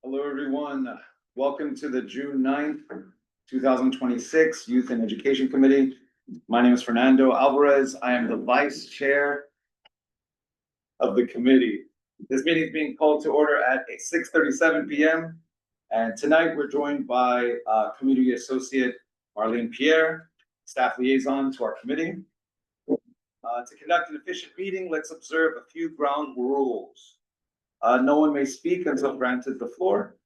Hello, everyone. Welcome to the June 9th, 2026 Youth and Education Committee. My name is Fernando Alvarez. I am the Vice Chair of the committee. This meeting is being called to order at 6:37 p.m. And tonight we're joined by Community Associate Marlene Pierre, Staff Liaison to our committee. To conduct an efficient meeting, let's observe a few ground rules. No one may speak until granted the floor.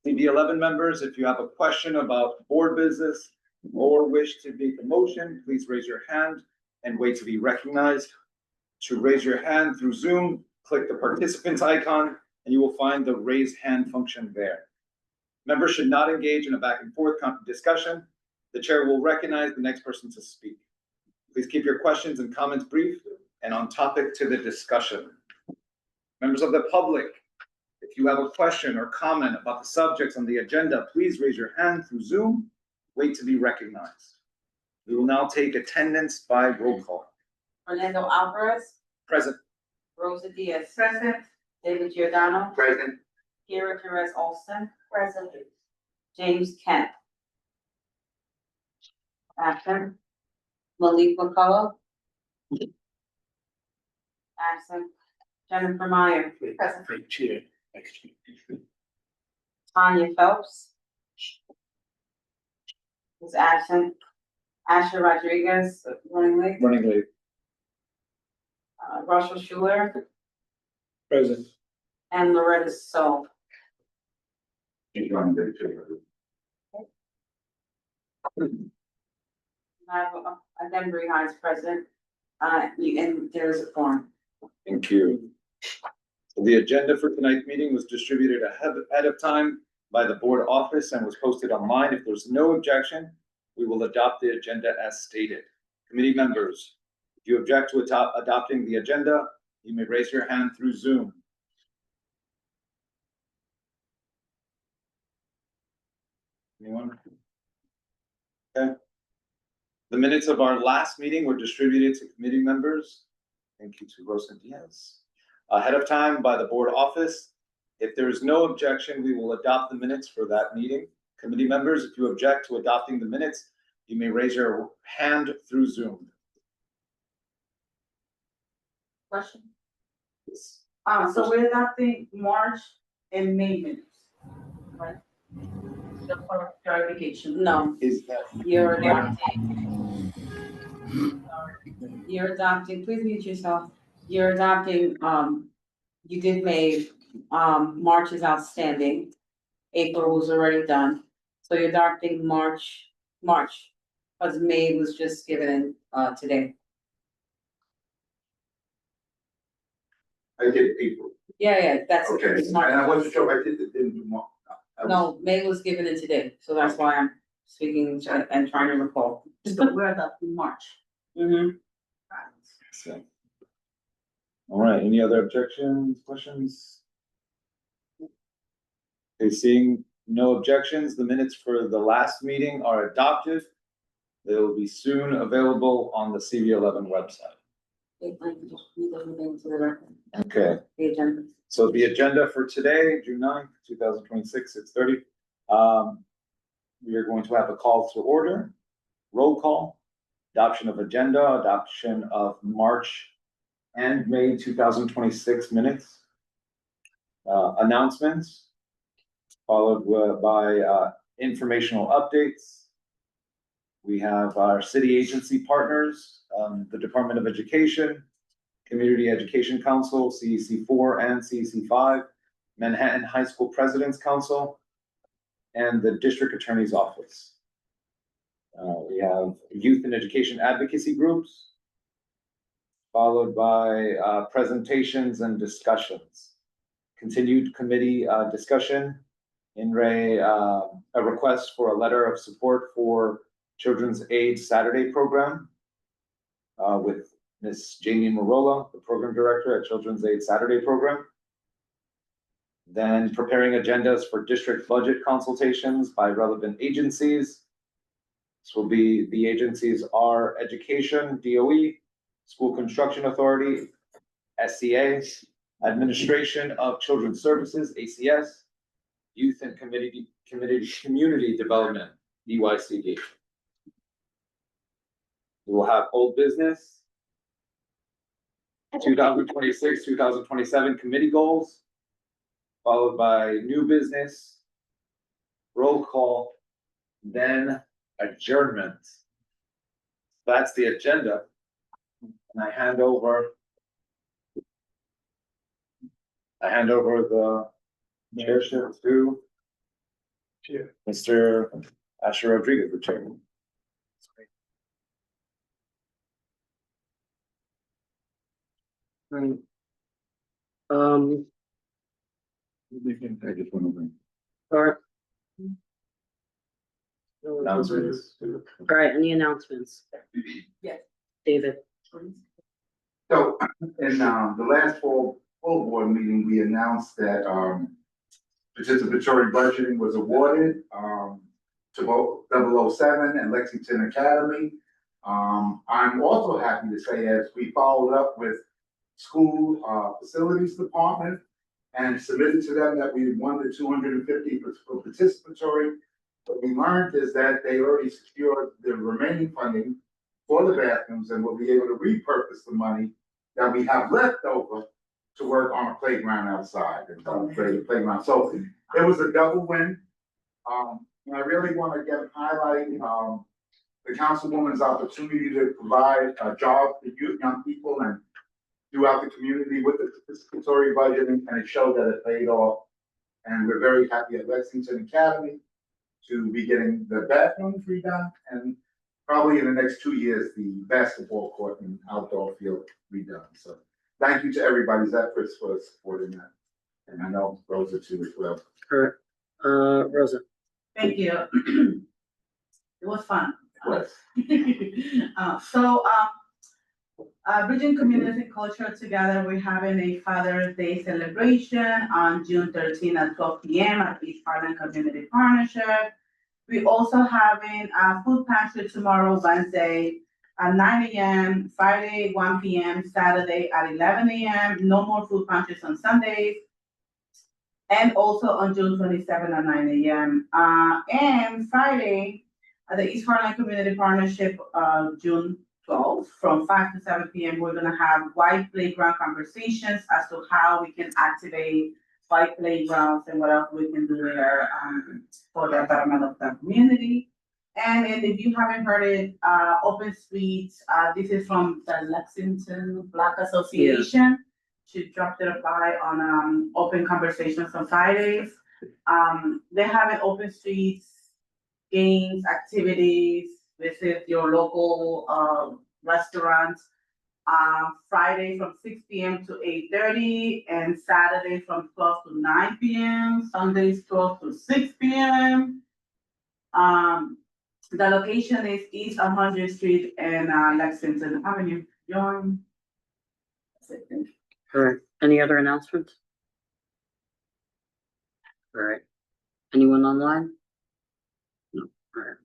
CB11 members, if you have a question about board business or wish to make a motion, please raise your hand and wait to be recognized. To raise your hand through Zoom, click the participants icon and you will find the raise hand function there. Members should not engage in a back and forth discussion. The chair will recognize the next person to speak. Please keep your questions and comments brief and on topic to the discussion. Members of the public, if you have a question or comment about the subjects on the agenda, please raise your hand through Zoom. Wait to be recognized. We will now take attendance by roll call. Fernando Alvarez. Present. Rosa Diaz. Present. David Giordano. Present. Kira Perez Alston. Present. James Kent. Absent. Malik McCullough. Absent. Jennifer Meyer. Present. Chair. Tanya Phelps. Is absent. Asher Rodriguez, running late. Running late. Russell Schuler Present. and Loretta So. She's running late too. I have Denbury High's president, and there is a forum. Thank you. The agenda for tonight's meeting was distributed ahead of time by the board office and was posted online. If there's no objection, we will adopt the agenda as stated. Committee members, if you object to adopting the agenda, you may raise your hand through Zoom. Anyone? Okay. The minutes of our last meeting were distributed to committee members. Thank you to Rosa Diaz. Ahead of time by the board office. If there is no objection, we will adopt the minutes for that meeting. Committee members, if you object to adopting the minutes, you may raise your hand through Zoom. Question? So we're adopting March and May minutes, right? The clarification. No, Is that you're adopting, please mute yourself. You're adopting, you did May, March is outstanding. April was already done. So you're adopting March, because May was just given in, today. I did April. Yeah, that's. Okay, and I wasn't sure if I did it in tomorrow. No, May was given in today, so that's why I'm speaking and trying to recall. So we're adopting March. Mm-hmm. so? All right, any other objections, questions? Okay, seeing no objections, the minutes for the last meeting are adopted. They will be soon available on the CB11 website. Okay. The agenda. So the agenda for today, June 9th, 2026, 6:30. We are going to have a call to order, roll call, adoption of agenda, adoption of March and May 2026 minutes, announcements, followed by informational updates. We have our city agency partners, the Department of Education, Community Education Council, CEC4 and CEC5, Manhattan High School President's Council, and the District Attorney's Office. We have youth and education advocacy groups, followed by presentations and discussions. Continued committee discussion, a request for a letter of support for Children's Aid Saturday program with Ms. Jamie Marola, the program director at Children's Aid Saturday program. Then preparing agendas for district budget consultations by relevant agencies. This will be, the agencies are Education, DOE, School Construction Authority, SCA, Administration of Children's Services, ACS, Youth and Community Development, DYCD. We will have old business. 2026, 2027 committee goals, followed by new business, roll call, then adjournment. That's the agenda. And I hand over the chairship to Mr. Asher Rodriguez, the chairman. Right. I just want to All right. announcements. All right, any announcements? Yes. David? So, in, the last full board meeting, we announced that, participatory budgeting was awarded, to both 007 and Lexington Academy. I'm also happy to say, as we followed up with school, facilities department and submitted to them that we won the 250 for participatory. What we learned is that they already secured the remaining funding for the bathrooms and will be able to repurpose the money that we have left over to work on a playground outside and upgrade the playground. So it was a double win. And I really want to again highlight, the councilwoman's opportunity to provide a job for youth, young people and throughout the community with the participatory budgeting, and it showed that it paid off. And we're very happy at Lexington Academy to be getting the bathrooms redone and probably in the next 2 years, the basketball court and outdoor field redone. So thank you to everybody's efforts for supporting that. And I know Rosa too as well. All right, Rosa? Thank you. It was fun. Yes. Bridging community and culture together, we're having a Father's Day celebration on June 13 at 12 p.m. at East Harlem Community Partnership. We also having a food pantry tomorrow, Wednesday at 9 a.m., Friday 1 p.m., Saturday at 11 a.m. No more food pantries on Sundays. And also on June 27 at 9 a.m. And Friday at the East Harlem Community Partnership, June 12th, from 5 to 7 p.m. We're gonna have white playground conversations as to how we can activate white playgrounds and what else we can do there for the betterment of the community. And if you haven't heard it, Open Streets, this is from the Lexington Black Association. She dropped it by on Open Conversations on Fridays. They have an Open Streets games, activities, visit your local restaurants. Friday from 6 p.m. to 8:30 and Saturday from 12 to 9 p.m. Sundays 12 to 6 p.m. The location is East 100th Street and Lexington Avenue. Join. That's it. Thank you. All right, any other announcements? All right, anyone online? No, all right.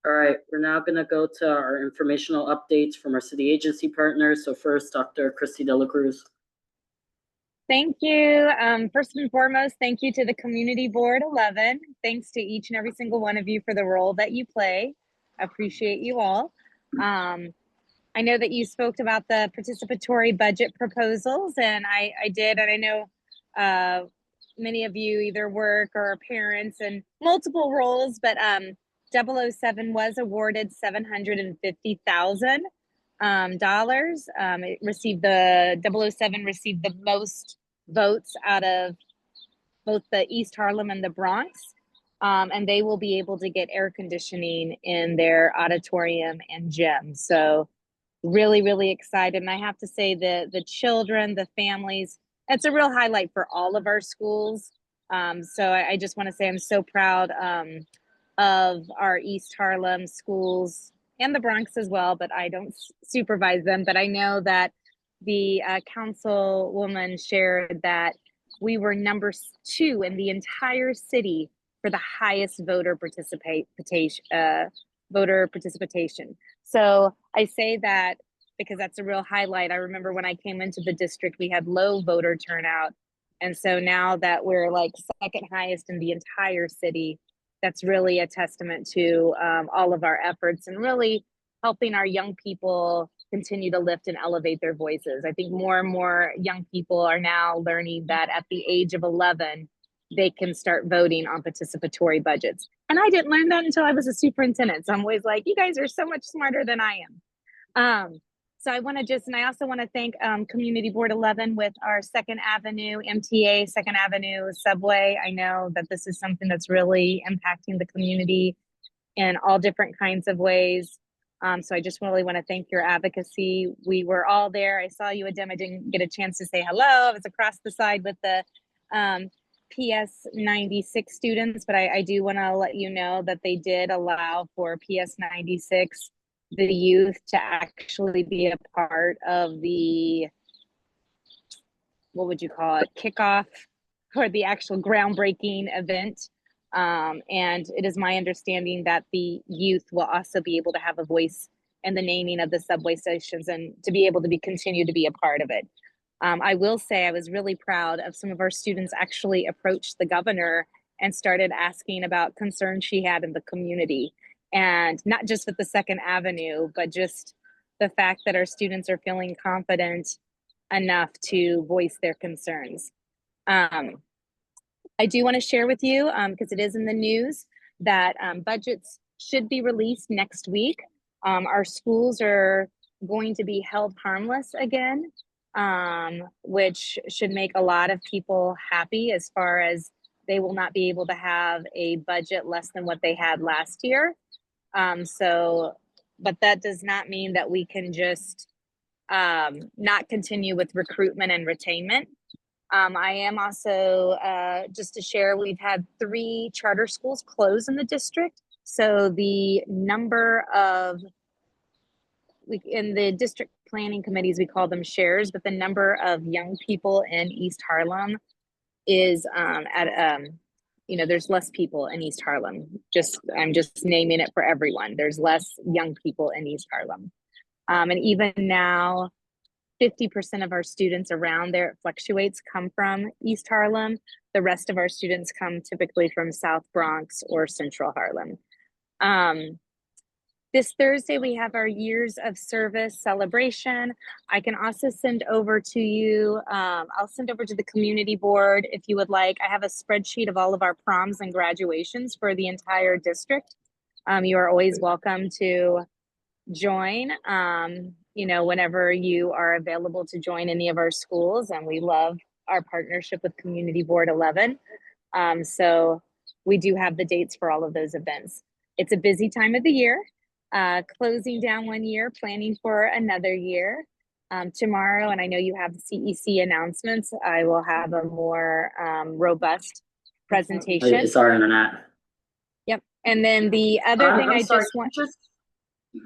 All right, we're now gonna go to our informational updates from our city agency partners. So first, Dr. Christy Dela Cruz. Thank you. First and foremost, thank you to the Community Board 11. Thanks to each and every single one of you for the role that you play. I appreciate you all. I know that you spoke about the participatory budget proposals, and I did, and I know many of you either work or are parents in multiple roles, but 007 was awarded $750,000. It received the 007 received the most votes out of both the East Harlem and the Bronx. And they will be able to get air conditioning in their auditorium and gym. So really, really excited. And I have to say the children, the families, it's a real highlight for all of our schools. So I just want to say I'm so proud of our East Harlem schools and the Bronx as well, but I don't supervise them. But I know that the councilwoman shared that we were number 2 in the entire city for the highest voter participation. So I say that because that's a real highlight. I remember when I came into the district, we had low voter turnout. And so now that we're like second highest in the entire city, that's really a testament to all of our efforts and really helping our young people continue to lift and elevate their voices. I think more and more young people are now learning that at the age of 11, they can start voting on participatory budgets. And I didn't learn that until I was a superintendent. So I'm always like, you guys are so much smarter than I am. So I want to just, and I also want to thank Community Board 11 with our Second Avenue MTA, Second Avenue subway. I know that this is something that's really impacting the community in all different kinds of ways. So I just really want to thank your advocacy. We were all there. I saw you, Adem. I didn't get a chance to say hello. I was across the side with the PS 96 students, but I do want to let you know that they did allow for PS 96, the youth, to actually be a part of the, what would you call it, kickoff or the actual groundbreaking event. And it is my understanding that the youth will also be able to have a voice in the naming of the subway stations and to be able to continue to be a part of it. I will say I was really proud of some of our students actually approached the governor and started asking about concerns she had in the community. And not just with the Second Avenue, but just the fact that our students are feeling confident enough to voice their concerns. I do want to share with you, because it is in the news, that budgets should be released next week. Our schools are going to be held harmless again, which should make a lot of people happy as far as they will not be able to have a budget less than what they had last year. But that does not mean that we can just not continue with recruitment and retainment. I am also, just to share, we've had 3 charter schools close in the district. So the number of, in the district planning committees, we call them shares, but the number of young people in East Harlem is there's less people in East Harlem. I'm just naming it for everyone. There's less young people in East Harlem. And even now, 50% of our students around there, it fluctuates, come from East Harlem. The rest of our students come typically from South Bronx or Central Harlem. This Thursday, we have our Years of Service celebration. I can also send over to you, I'll send over to the community board if you would like. I have a spreadsheet of all of our proms and graduations for the entire district. You are always welcome to join, whenever you are available to join any of our schools. And we love our partnership with Community Board 11. So we do have the dates for all of those events. It's a busy time of the year. Closing down one year, planning for another year. Tomorrow, and I know you have the CEC announcements, I will have a more robust presentation. It's our internet. Yep. And then the other thing I'm sorry, just want.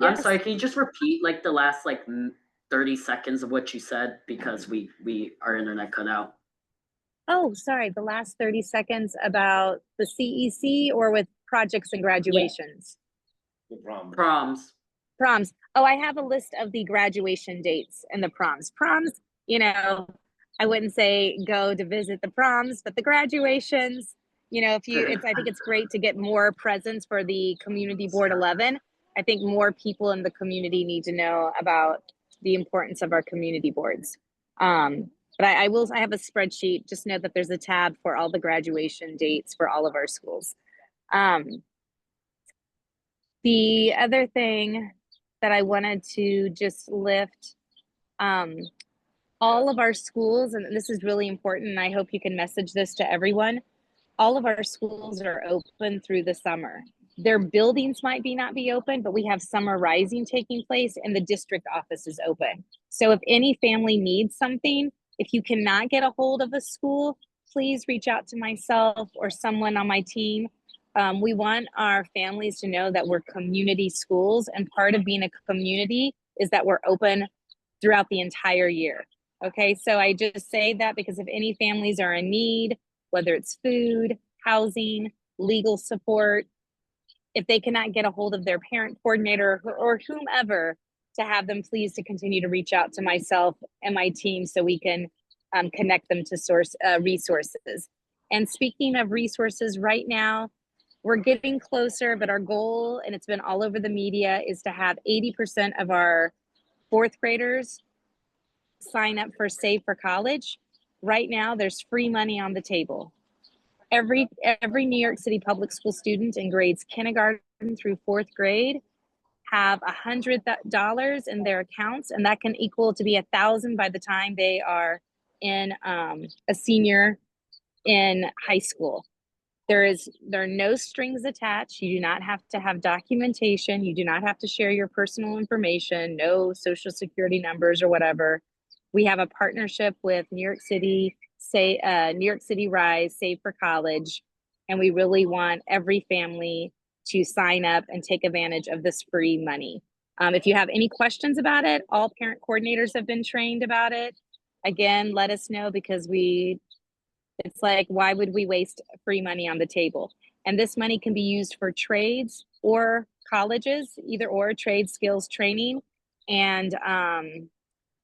I'm sorry, can you just repeat like the last 30 seconds of what you said, because our internet cut out. Oh, sorry, the last 30 seconds about the CEC or with projects and graduations? The prom. Proms. Oh, I have a list of the graduation dates and the proms. Proms, I wouldn't say go to visit the proms, but the graduations, I think it's great to get more presence for the Community Board 11. I think more people in the community need to know about the importance of our community boards. But I have a spreadsheet. Just know that there's a tab for all the graduation dates for all of our schools. The other thing that I wanted to just lift, all of our schools, and this is really important, and I hope you can message this to everyone, all of our schools are open through the summer. Their buildings might not be open, but we have summer rising taking place and the district office is open. So if any family needs something, if you cannot get a hold of a school, please reach out to myself or someone on my team. We want our families to know that we're community schools, and part of being a community is that we're open throughout the entire year. Okay, so I just say that because if any families are in need, whether it's food, housing, legal support, if they cannot get a hold of their parent coordinator or whomever to have them please to continue to reach out to myself and my team so we can connect them to resources. And speaking of resources, right now, we're getting closer, but our goal, and it's been all over the media, is to have 80% of our fourth graders sign up for Save for College. Right now, there's free money on the table. Every New York City public school student in grades kindergarten through fourth grade have $100 in their accounts, and that can equal to be $1,000 by the time they are in a senior in high school. There are no strings attached. You do not have to have documentation. You do not have to share your personal information, no social security numbers or whatever. We have a partnership with New York City Rise, Save for College, and we really want every family to sign up and take advantage of this free money. If you have any questions about it, all parent coordinators have been trained about it. Again, let us know, because it's like, why would we waste free money on the table? And this money can be used for trades or colleges, either or, trade skills training. And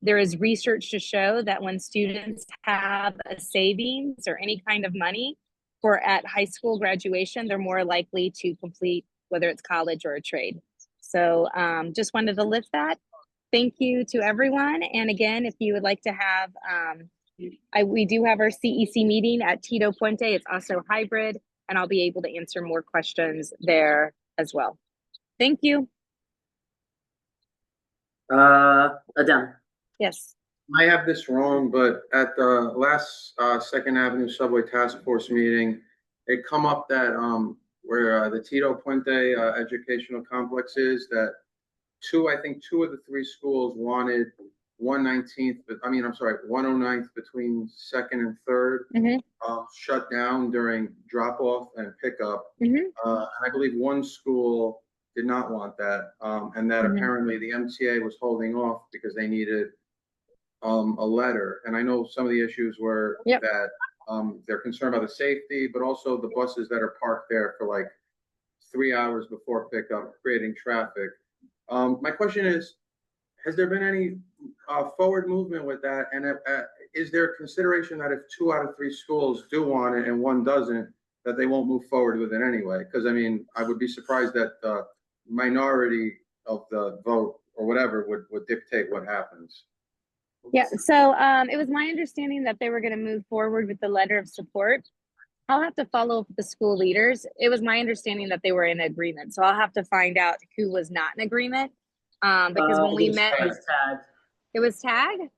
there is research to show that when students have a savings or any kind of money for at high school graduation, they're more likely to complete, whether it's college or a trade. So just wanted to lift that. Thank you to everyone. And again, if you would like to have, we do have our CEC meeting at Tito Puente. It's also hybrid, and I'll be able to answer more questions there as well. Thank you. Adam. Yes. I have this wrong, but at the last Second Avenue Subway Task Force meeting, it come up that where the Tito Puente Educational Complex is, that I think two of the three schools wanted 109th between 2nd and 3rd shut down during drop off and pickup. And I believe one school did not want that, and that apparently the MTA was holding off because they needed a letter. And I know some of the issues were that they're concerned about the safety, but also the buses that are parked there for like 3 hours before pickup, creating traffic. My question is, has there been any forward movement with that? And is there consideration that if 2 out of 3 schools do want it and one doesn't, that they won't move forward with it anyway? Because I mean, I would be surprised that the minority of the vote or whatever would dictate what happens. Yeah, so it was my understanding that they were going to move forward with the letter of support. I'll have to follow up with the school leaders. It was my understanding that they were in agreement. So I'll have to find out who was not in agreement. Because when we met, it was TAG.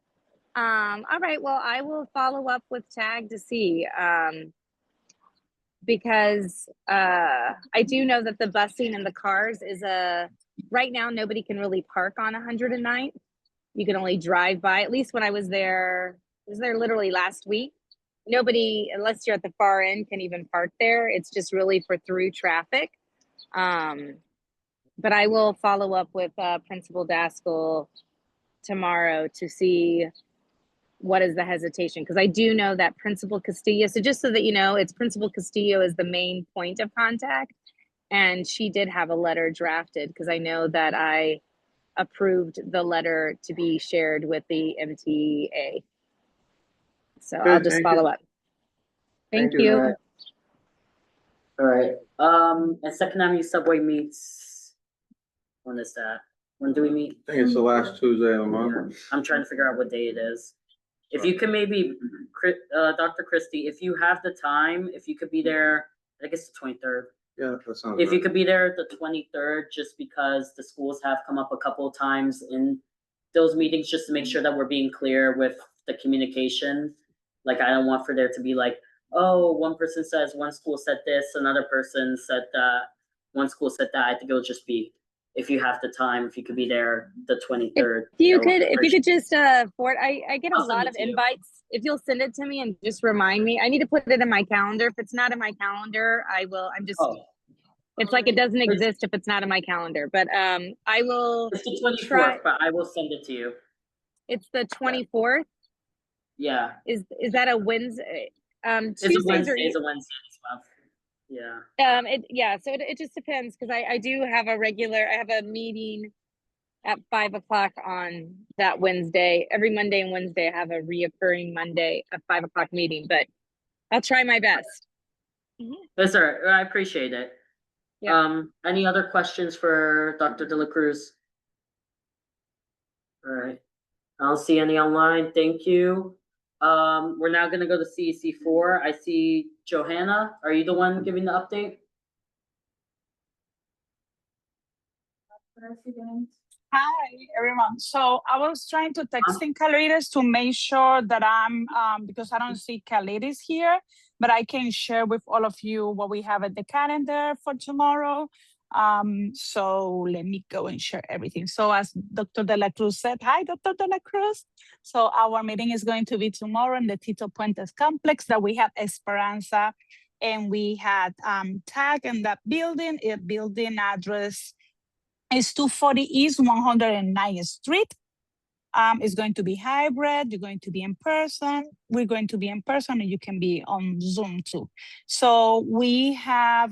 All right, well, I will follow up with TAG to see. Because I do know that the busing and the cars is right now, nobody can really park on 109th. You can only drive by. At least when I was there literally last week. Nobody, unless you're at the far end, can even park there. It's just really for through traffic. But I will follow up with Principal Daskell tomorrow to see what is the hesitation. Because I do know that Principal Castillo, so just so that you know, it's Principal Castillo is the main point of contact. And she did have a letter drafted, because I know that I approved the letter to be shared with the MTA. So Good, I'll just thank follow you. up. Thank you. All right. And Second Avenue Subway meets, when is that? When do we meet? I think it's the last Tuesday of the month. I'm trying to figure out what day it is. If you can maybe, Dr. Christie, if you have the time, if you could be there, I guess the 23rd. Yeah, that sounds If you right. could be there the 23rd, just because the schools have come up a couple of times in those meetings, just to make sure that we're being clear with the communication. Like, I don't want for there to be like, oh, one person says one school said this, another person said that, one school said that. I think it'll just be, if you have the time, if you could be there the 23rd. If you could just forward, I get a I'll send lot it of to you. invites. If you'll send it to me and just remind me, I need to put it in my calendar. If it's not in my calendar, I will. It's like it doesn't exist if it's not in my calendar. But I will. It's the 24th, try. but I will send it to you. It's the 24th. Yeah. Is that a Wednesday? It's a Tuesdays Wednesday. are. It's a Wednesday this month. Yeah. So it just depends, because I do have I have a meeting. at 5 o'clock on that Wednesday. Every Monday and Wednesday, I have a reoccurring Monday at 5 o'clock meeting, but I'll try my best. Yes, sir. I appreciate it. Yeah. Any other questions for Dr. De La Cruz? All right. I don't see any online. Thank you. We're now gonna go to CEC 4. I see Johanna. Are you the one giving the update? Hi, everyone. So I was trying to texting Kaliris to make sure that I'm, because I don't see Kaliris here, but I can share with all of you what we have at the calendar for tomorrow. So let me go and share everything. So as Dr. De La Cruz said, hi, Dr. De La Cruz. So our meeting is going to be tomorrow in the Tito Puentes complex that we have Esperanza, and we had tag in that building, a building address is 240 East 109th Street. It's going to be hybrid. You're going to be in person. We're going to be in person, and you can be on Zoom too. So we have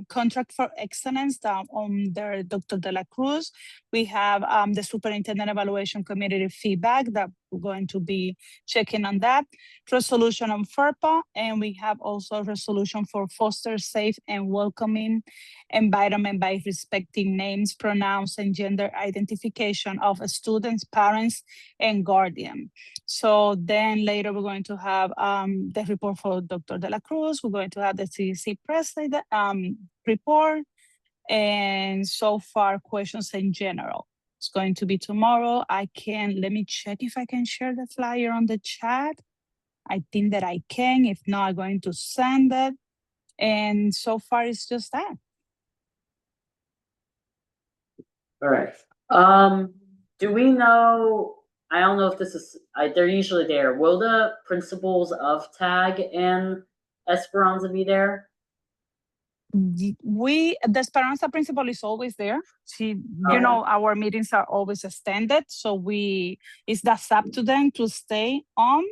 contract for excellence down on there, Dr. De La Cruz. We have the superintendent evaluation committee feedback that we're going to be checking on that. Resolution on FERPA, and we have also resolution for foster safe and welcoming environment by respecting names, pronouns, and gender identification of students, parents, and guardian. So then later we're going to have the report for Dr. De La Cruz. We're going to have the CDC president report, and so far questions in general. It's going to be tomorrow. Let me check if I can share the flyer on the chat. I think that I can. If not, I'm going to send it. And so far it's just that. All right. Do we know, I don't know if this is, they're usually there. Will the principals of TAG and Esperanza be there? The Esperanza principal is always there. She, Okay. you know, our meetings are always extended. So that's up to them to stay on.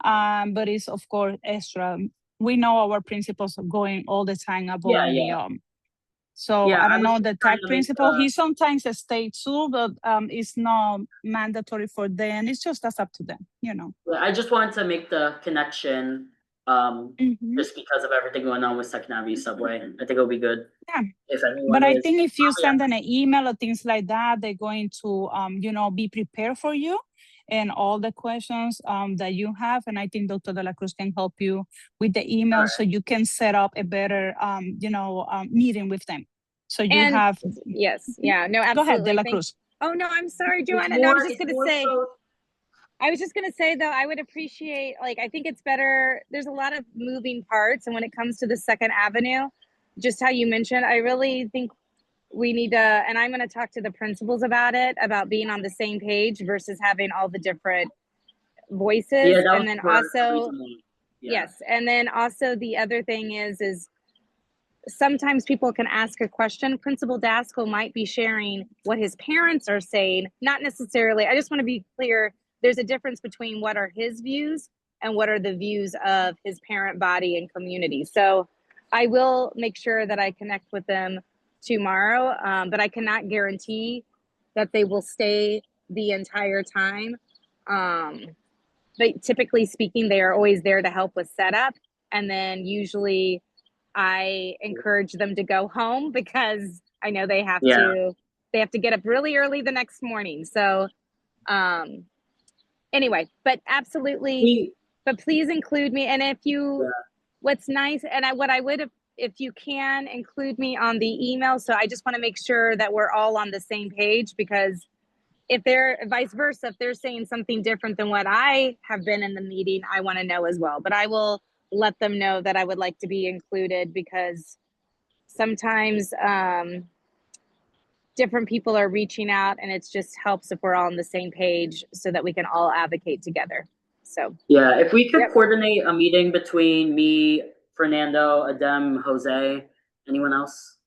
But it's of course extra. We know our principals are going all the time above and beyond. So Yeah, I don't know was the trying tag to make, principal. He sometimes stays too, but it's not mandatory for them. It's just that's up to them, you know. I just wanted to make the connection, just because of everything going on with Second Avenue Subway. I think it'll be good. Yeah. If anyone But I is. think if you send them an email or things like that, they're going to, you know, be prepared for you and all the questions that you have. And I think Dr. De La Cruz can help you with the email so you can set up a better, meeting with them. So you And have. yes, yeah, no, absolutely. Go ahead, De La Cruz. Oh, no, I'm sorry, It's Joanna. more- No, I was just it's gonna more say. so- I was just gonna say though, I would appreciate, like, I think it's better. There's a lot of moving parts, and when it comes to the Second Avenue, just how you mentioned, I really think we need to, and I'm gonna talk to the principals about it, about being on the same page versus having all the different voices. Yeah, that And was then for also, recently. Yeah. yes, and then also the other thing is sometimes people can ask a question. Principal Daskell might be sharing what his parents are saying, not necessarily. I just want to be clear. There's a difference between what are his views and what are the views of his parent body and community. So I will make sure that I connect with them tomorrow, but I cannot guarantee that they will stay the entire time. But typically speaking, they are always there to help with setup. And then usually I encourage them to go home because I know they have to get up really early the next morning. So anyway, but absolutely, but please include me. And if you, what's nice, and what I would, if you can include me on the email. So I just want to make sure that we're all on the same page, because if they're vice versa, if they're saying something different than what I have been in the meeting, I want to know as well. But I will let them know that I would like to be included, because sometimes different people are reaching out, and it just helps if we're all on the same page so that we can all advocate together. So yeah, if we could coordinate a meeting between me, Fernando, Adem, Jose, anyone else?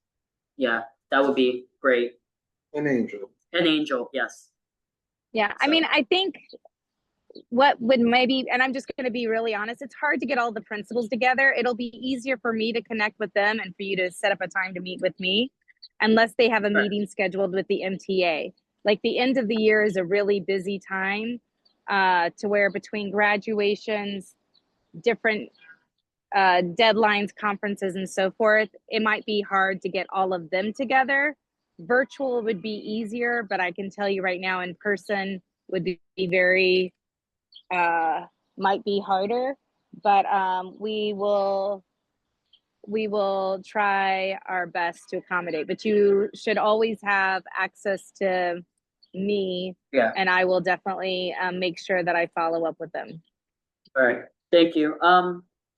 Yeah, that would be great. An Angel. An Angel, yes. Yeah, I mean, I think what would maybe, and I'm just going to be really honest, it's hard to get all the principals together. It'll be easier for me to connect with them and for you to set up a time to meet with me, unless they have a meeting scheduled with the MTA. like the end of the year is a really busy time, to where between graduations, different deadlines, conferences, and so forth, it might be hard to get all of them together. Virtual would be easier, but I can tell you right now, in person would be very, might be harder. But we will try our best to accommodate. But you should always have access to me, Yeah, and I will definitely make sure that I follow up with them. all right, thank you.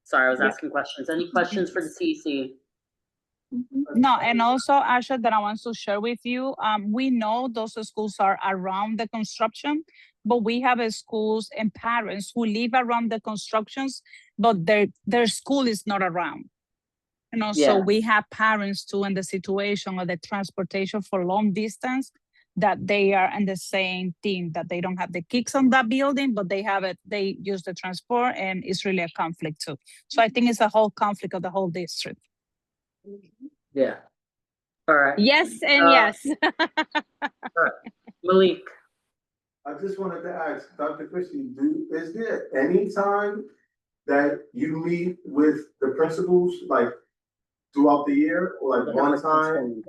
Sorry, I was Yeah. asking questions. Any questions for the CEC? No, and also, Asha, that I want to share with you, we know those schools are around the construction, but we have schools and parents who live around the constructions, but their school is not around. You know, so Yeah. we have parents too in the situation of the transportation for long distance, that they are in the same thing, that they don't have the kids on that building, but they have it, they use the transport, and it's really a conflict too. So I think it's a whole conflict of the whole district. Yeah. All right, Yes and Uh, yes. Malik, I just wanted to ask, Dr. Christie, is there any time that you meet with the principals, like throughout the year, or like one time?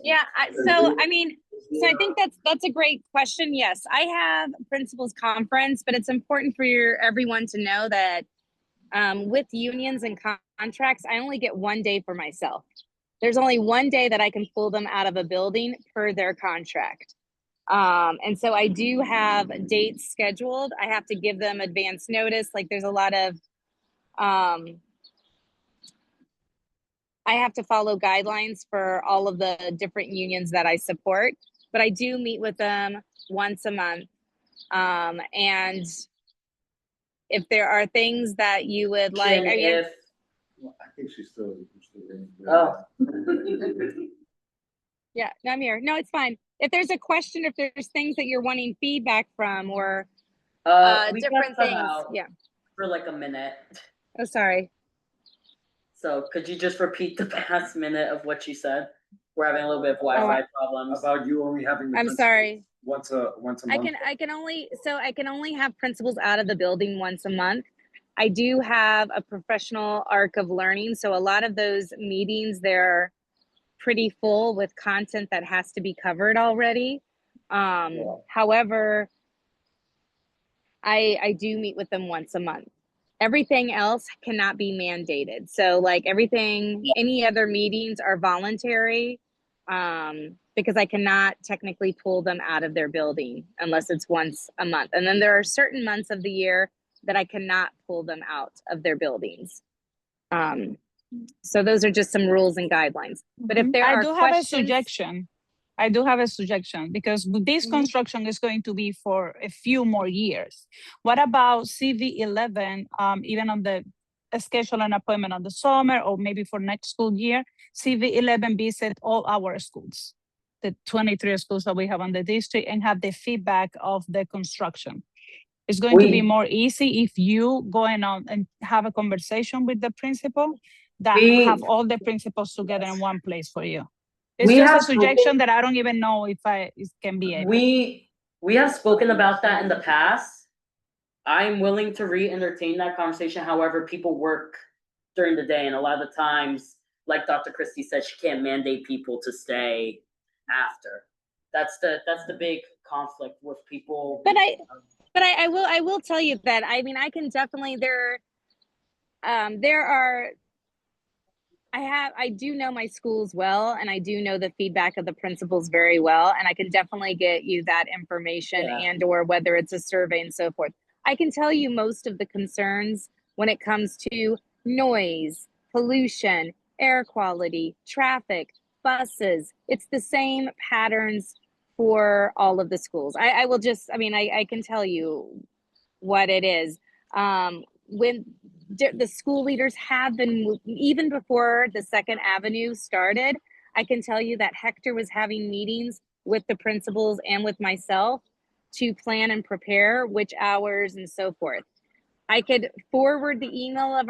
Yeah, so I mean, so I think that's a great question. Yes, I have principals conference, but it's important for everyone to know that with unions and contracts, I only get 1 day for myself. There's only 1 day that I can pull them out of a building per their contract. And so I do have dates scheduled. I have to give them advance notice. Like there's a lot of, I have to follow guidelines for all of the different unions that I support, but I do meet with them once a month. And if there are things that you would like, I mean, if, I think she's still. oh, yeah, no, I'm here. No, it's fine. If there's a question, if there's things that you're wanting feedback from, or we different cut things, out yeah. for like a minute. Oh, sorry. So could you just repeat the past minute of what you said? We're having a little bit of Wi-Fi problems. About you only having the I'm principals sorry. once a month. I can only have principals out of the building once a month. I do have a professional arc of learning, so a lot of those meetings, they're pretty full with content that has to be covered already. However, I do meet with them once a month. Everything else cannot be mandated. So like everything, any other meetings are voluntary, because I cannot technically pull them out of their building unless it's once a month. And then there are certain months of the year that I cannot pull them out of their buildings. So those are just some rules and guidelines. But if there I are do have a questions, suggestion. I do have a suggestion, because this construction is going to be for a few more years. What about CB11, even on the schedule an appointment on the summer, or maybe for next school year, CB11 visit all our schools, the 23 schools that we have on the district, and have the feedback of the construction. It's going to be more easy if you go on and have a conversation with the principal, that have all the principals together in one place for you. It's just a suggestion that I don't even know if it can be able. We have spoken about that in the past. I'm willing to re-entertain that conversation. However, people work during the day, and a lot of the times, like Dr. Christie said, she can't mandate people to stay after. That's the big conflict with people. But I will tell you that, I mean, I can definitely, I do know my schools well, and I do know the feedback of the principals very well, and I can definitely get you that information, and or whether it's a survey and so forth. I can tell you most of the concerns when it comes to noise, pollution, air quality, traffic, buses. It's the same patterns for all of the schools. I will just, I mean, I can tell you what it is. When the school leaders have been, even before the Second Avenue started, I can tell you that Hector was having meetings with the principals and with myself to plan and prepare which hours and so forth. I could forward the email of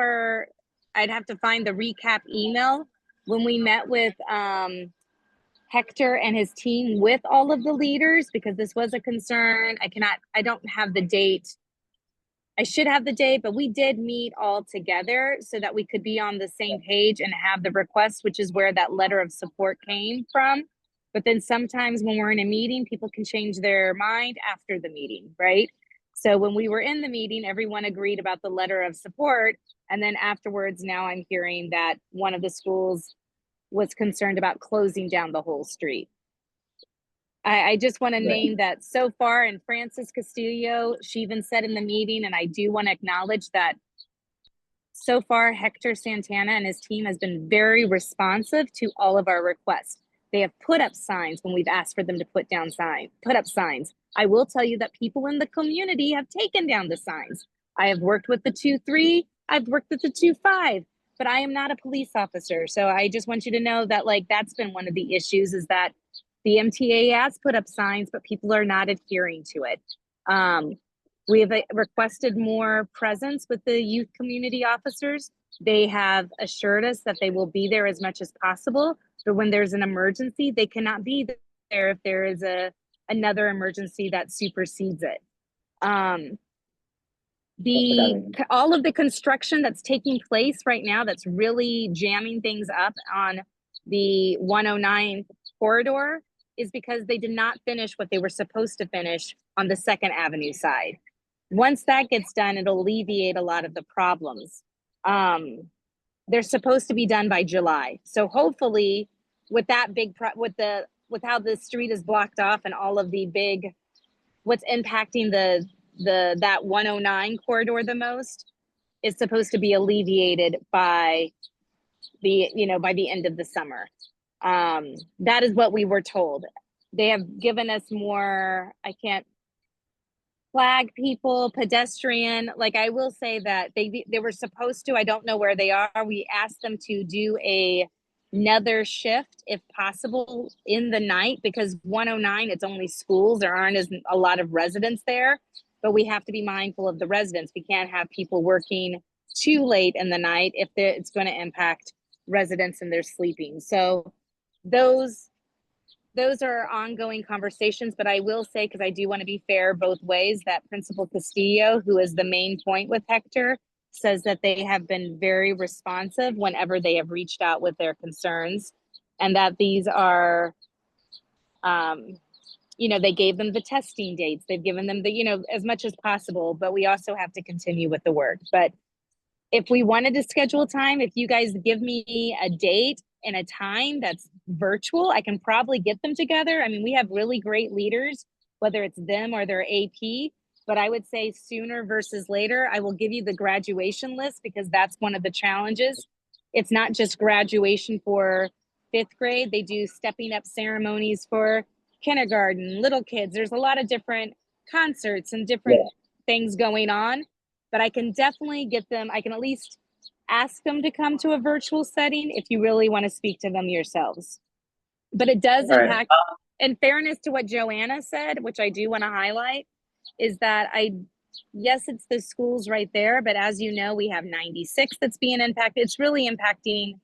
I'd have to find the recap email when we met with Hector and his team with all of the leaders, because this was a concern. I don't have the date. I should have the date, but we did meet all together so that we could be on the same page and have the request, which is where that letter of support came from. But then sometimes when we're in a meeting, people can change their mind after the meeting, right? So when we were in the meeting, everyone agreed about the letter of support. And then afterwards, now I'm hearing that one of the schools was concerned about closing down the whole street. I just want to name that so far, and Frances Castillo, she even said in the meeting, and I do want to acknowledge that so far, Hector Santana and his team has been very responsive to all of our requests. They have put up signs when we've asked for them to put up signs. I will tell you that people in the community have taken down the signs. I have worked with the 2-3, I've worked with the 2-5, but I am not a police officer. So I just want you to know that, like, that's been one of the issues, is that the MTA has put up signs, but people are not adhering to it. We have requested more presence with the youth community officers. They have assured us that they will be there as much as possible, but when there's an emergency, they cannot be there if there is another emergency that supersedes it. All of the construction that's taking place right now that's really jamming things up on the 109 corridor is because they did not finish what they were supposed to finish on the 2nd Avenue side. Once that gets done, it'll alleviate a lot of the problems. They're supposed to be done by July. So hopefully with that big, with how the street is blocked off and all of the big, what's impacting that 109 corridor the most is supposed to be alleviated by the end of the summer. That is what we were told. They have given us more, I can't flag people, pedestrian. Like, I will say that they were supposed to, I don't know where they are. We asked them to do another shift if possible in the night, because 109, it's only schools. There aren't a lot of residents there, but we have to be mindful of the residents. We can't have people working too late in the night if it's going to impact residents and their sleeping. So those are ongoing conversations, but I will say, because I do want to be fair both ways, that Principal Castillo, who is the main point with Hector, says that they have been very responsive whenever they have reached out with their concerns, and that these are, they gave them the testing dates. They've given them as much as possible, but we also have to continue with the work. But if we wanted to schedule time, if you guys give me a date and a time that's virtual, I can probably get them together. I mean, we have really great leaders, whether it's them or their AP, but I would say sooner versus later. I will give you the graduation list, because that's one of the challenges. It's not just graduation for 5th grade. They do stepping up ceremonies for kindergarten, little kids. There's a lot of different concerts and different things going on, but I can definitely get them. I can at least ask them to come to a virtual setting if you really want to speak to them yourselves. But it does impact, in fairness to what Joanna said, which I do want to highlight, is that yes, it's the schools right there, but as you know, we have 96 that's being impacted. It's really impacting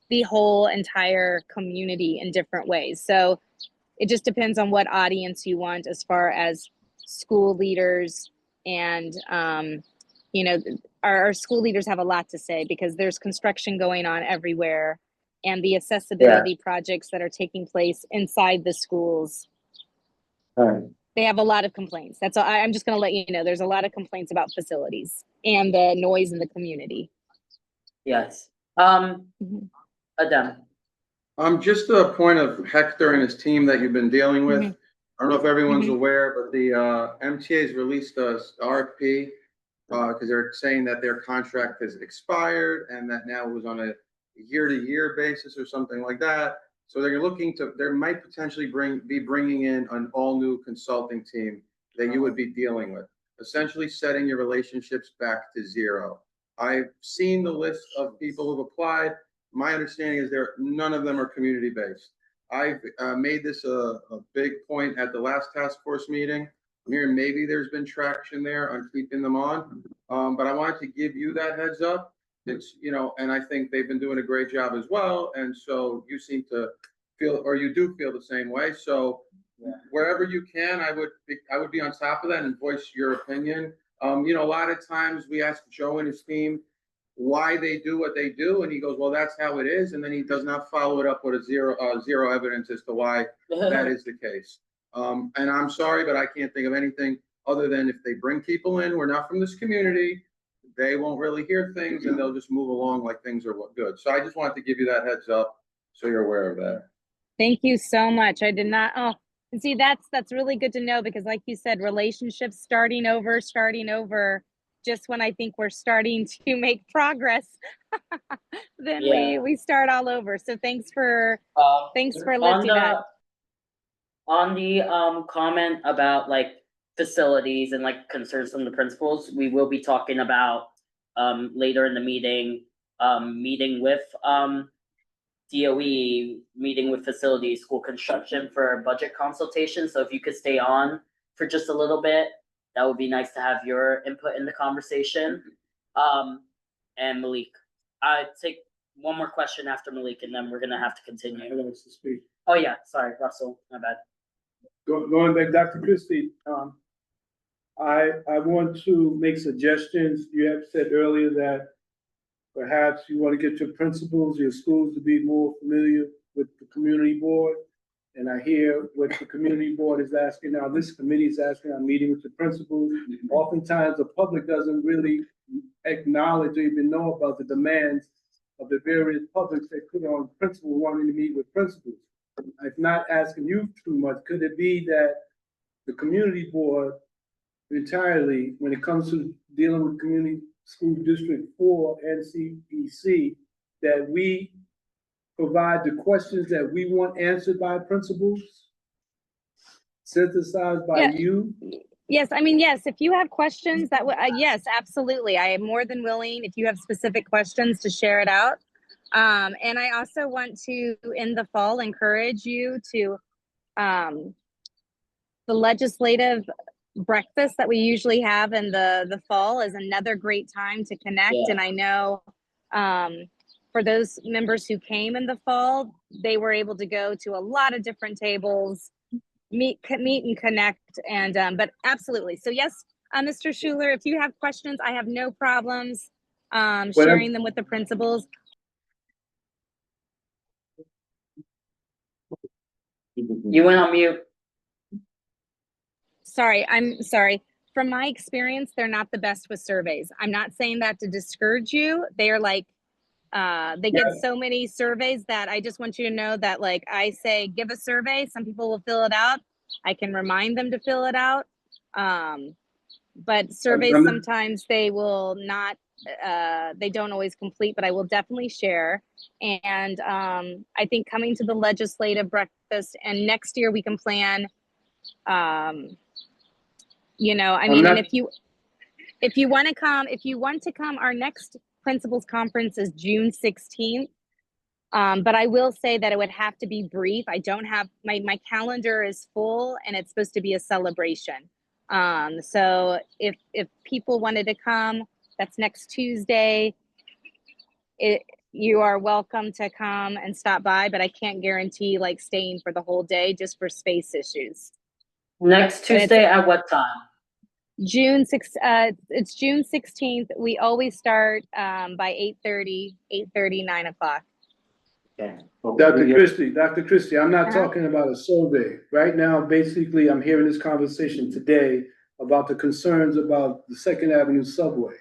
the whole entire community in different ways. So it just depends on what audience you want as far as school leaders and, our school leaders have a lot to say, because there's construction going on everywhere, and the accessibility projects that are taking place inside the schools. They have a lot of complaints. That's all. I'm just going to let you know, there's a lot of complaints about facilities and the noise in the community. Yes. Adam. Just a point of Hector and his team that you've been dealing with. Mhm. I don't know if everyone's aware, but the MTA's released a RFP because they're saying that their contract has expired and that now it was on a year-to-year basis or something like that. So they're they might potentially be bringing in an all-new consulting team that you would be dealing with, essentially setting your relationships back to zero. I've seen the list of people who've applied. My understanding is none of them are community-based. I've made this a big point at the last task force meeting. I'm hearing maybe there's been traction there on keeping them on, but I wanted to give you that heads up. It's, and I think they've been doing a great job as well. And so you seem to feel, or you do feel the same way. So wherever you can, I would be on top of that and voice your opinion. You know, a lot of times we ask Joe and his team why they do what they do, and he goes, well, that's how it is, and then he does not follow it up with a zero evidence as to why that is the case. And I'm sorry, but I can't think of anything other than if they bring people in, we're not from this community, they won't really hear things and they'll just move along like things are good. So I just wanted to give you that heads up so you're aware of that. Thank you so much. I did not, oh, and see, that's really good to know, because like you said, relationships starting over, just when I think we're starting to make progress, then we start all over. So thanks for lifting that. On the comment about like facilities and like concerns from the principals, we will be talking about later in the meeting, meeting with DOE, meeting with facilities, school construction for budget consultation. So if you could stay on for just a little bit, that would be nice to have your input in the conversation. And Malik, I take one more question after Malik, and then we're gonna have to continue. I want to speak. Oh yeah, sorry, Russell, my bad. Going back, Dr. Christie, I want to make suggestions. You have said earlier that perhaps you want to get your principals, your schools to be more familiar with the community board. And I hear what the community board is asking now, this committee is asking, I'm meeting with the principals. Oftentimes the public doesn't really acknowledge or even know about the demands of the various publics that put on principals wanting to meet with principals. I'm not asking you too much. Could it be that the community board entirely, when it comes to dealing with community school district 4 and CEC, that we provide the questions that we want answered by principals, synthesized by you? Yes, I mean, yes, if you have questions that would, yes, absolutely. I am more than willing, if you have specific questions, to share it out. And I also want to, in the fall, encourage you to, the legislative breakfast that we usually have in the fall is another great time to connect. And I know for those members who came in the fall, they were able to go to a lot of different tables, meet and connect. And but absolutely. So yes, Mr. Schuler, if you have questions, I have no problems sharing them with the principals. You went on mute. Sorry, I'm sorry. From my experience, they're not the best with surveys. I'm not saying that to discourage you. They are like, they get so many surveys that I just want you to know that, like, I say, give a survey. Some people will fill it out. I can remind them to fill it out. But surveys, sometimes they will not, they don't always complete, but I will definitely share. And I think coming to the legislative breakfast, and next year we can plan, you know, I mean, and if you want to come, our next principals conference is June 16th. But I will say that it would have to be brief. I don't have, my calendar is full and it's supposed to be a celebration. So if people wanted to come, that's next Tuesday. You are welcome to come and stop by, but I can't guarantee like staying for the whole day just for space issues. Next Tuesday at what time? June 6th, it's June 16th. We always start by 8:30, 9 o'clock. Okay. Dr. Christie, I'm not talking about a survey. Right now, basically, I'm hearing this conversation today about the concerns about the 2nd Avenue subway.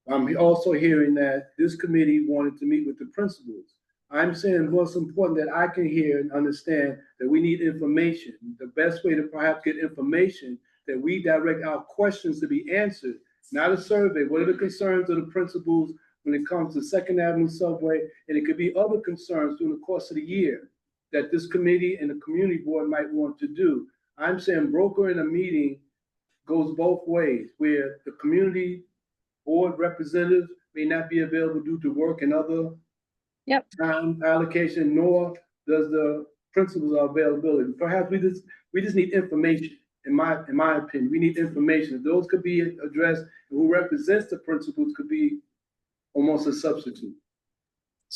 I'm also hearing that this committee wanted to meet with the principals. I'm saying what's important that I can hear and understand that we need information. The best way to perhaps get information, that we direct our questions to be answered, not a survey. What are the concerns of the principals when it comes to 2nd Avenue subway? And it could be other concerns during the course of the year that this committee and the community board might want to do. I'm saying brokering a meeting goes both ways, where the community board representatives may not be available due to work and other time allocation, nor does the principals availability. Perhaps we just need information. In my opinion, we need information. Those could be addressed, and who represents the principals could be almost a substitute.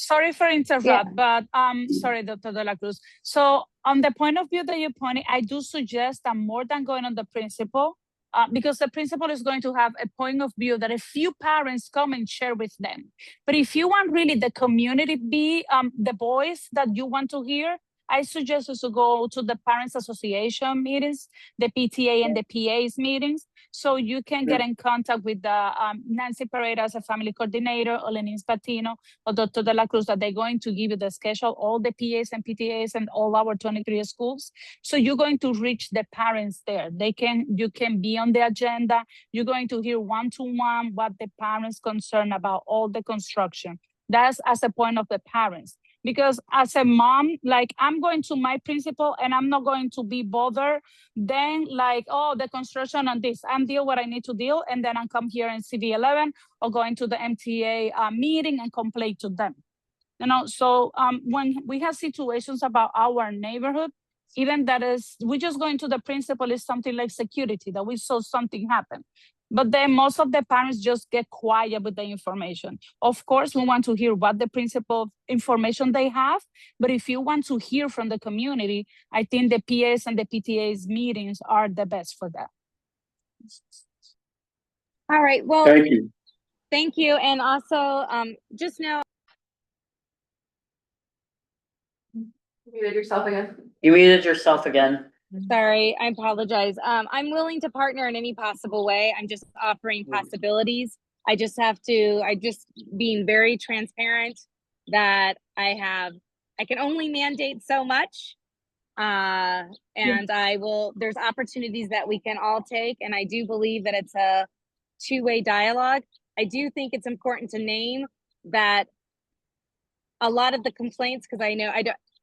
Sorry for interrupt, but sorry, Dr. De La Cruz. So on the point of view that you're pointing, I do suggest that more than going on the principal, because the principal is going to have a point of view that a few parents come and share with them. But if you want really the community be the voice that you want to hear, I suggest you to go to the Parents Association meetings, the PTA and the PA's meetings, so you can get in contact with the Nancy Pereira as a family coordinator, or Lenise Patino, or Dr. De La Cruz, that they're going to give you the schedule, all the PAs and PTAs and all our 23 schools. So you're going to reach the parents there. You can be on the agenda. You're going to hear one-to-one what the parents concerned about all the construction. That's as a point of the parents. Because as a mom, like I'm going to my principal and I'm not going to be bothered then like, oh, the construction on this, I'm deal what I need to deal. And then I come here in CB11 or going to the MTA meeting and complain to them. You know, so when we have situations about our neighborhood, even that is, we just going to the principal is something like security, that we saw something happen. But then most of the parents just get quiet with the information. Of course, we want to hear what the principal information they have, but if you want to hear from the community, I think the PAs and the PTAs meetings are the best for that. All right, well, Thank you. thank you. And also, just know. You muted yourself again. You muted yourself again. Sorry, I apologize. I'm willing to partner in any possible way. I'm just offering possibilities. I just being very transparent that I can only mandate so much. And there's opportunities that we can all take. And I do believe that it's a two-way dialogue. I do think it's important to name that a lot of the complaints, because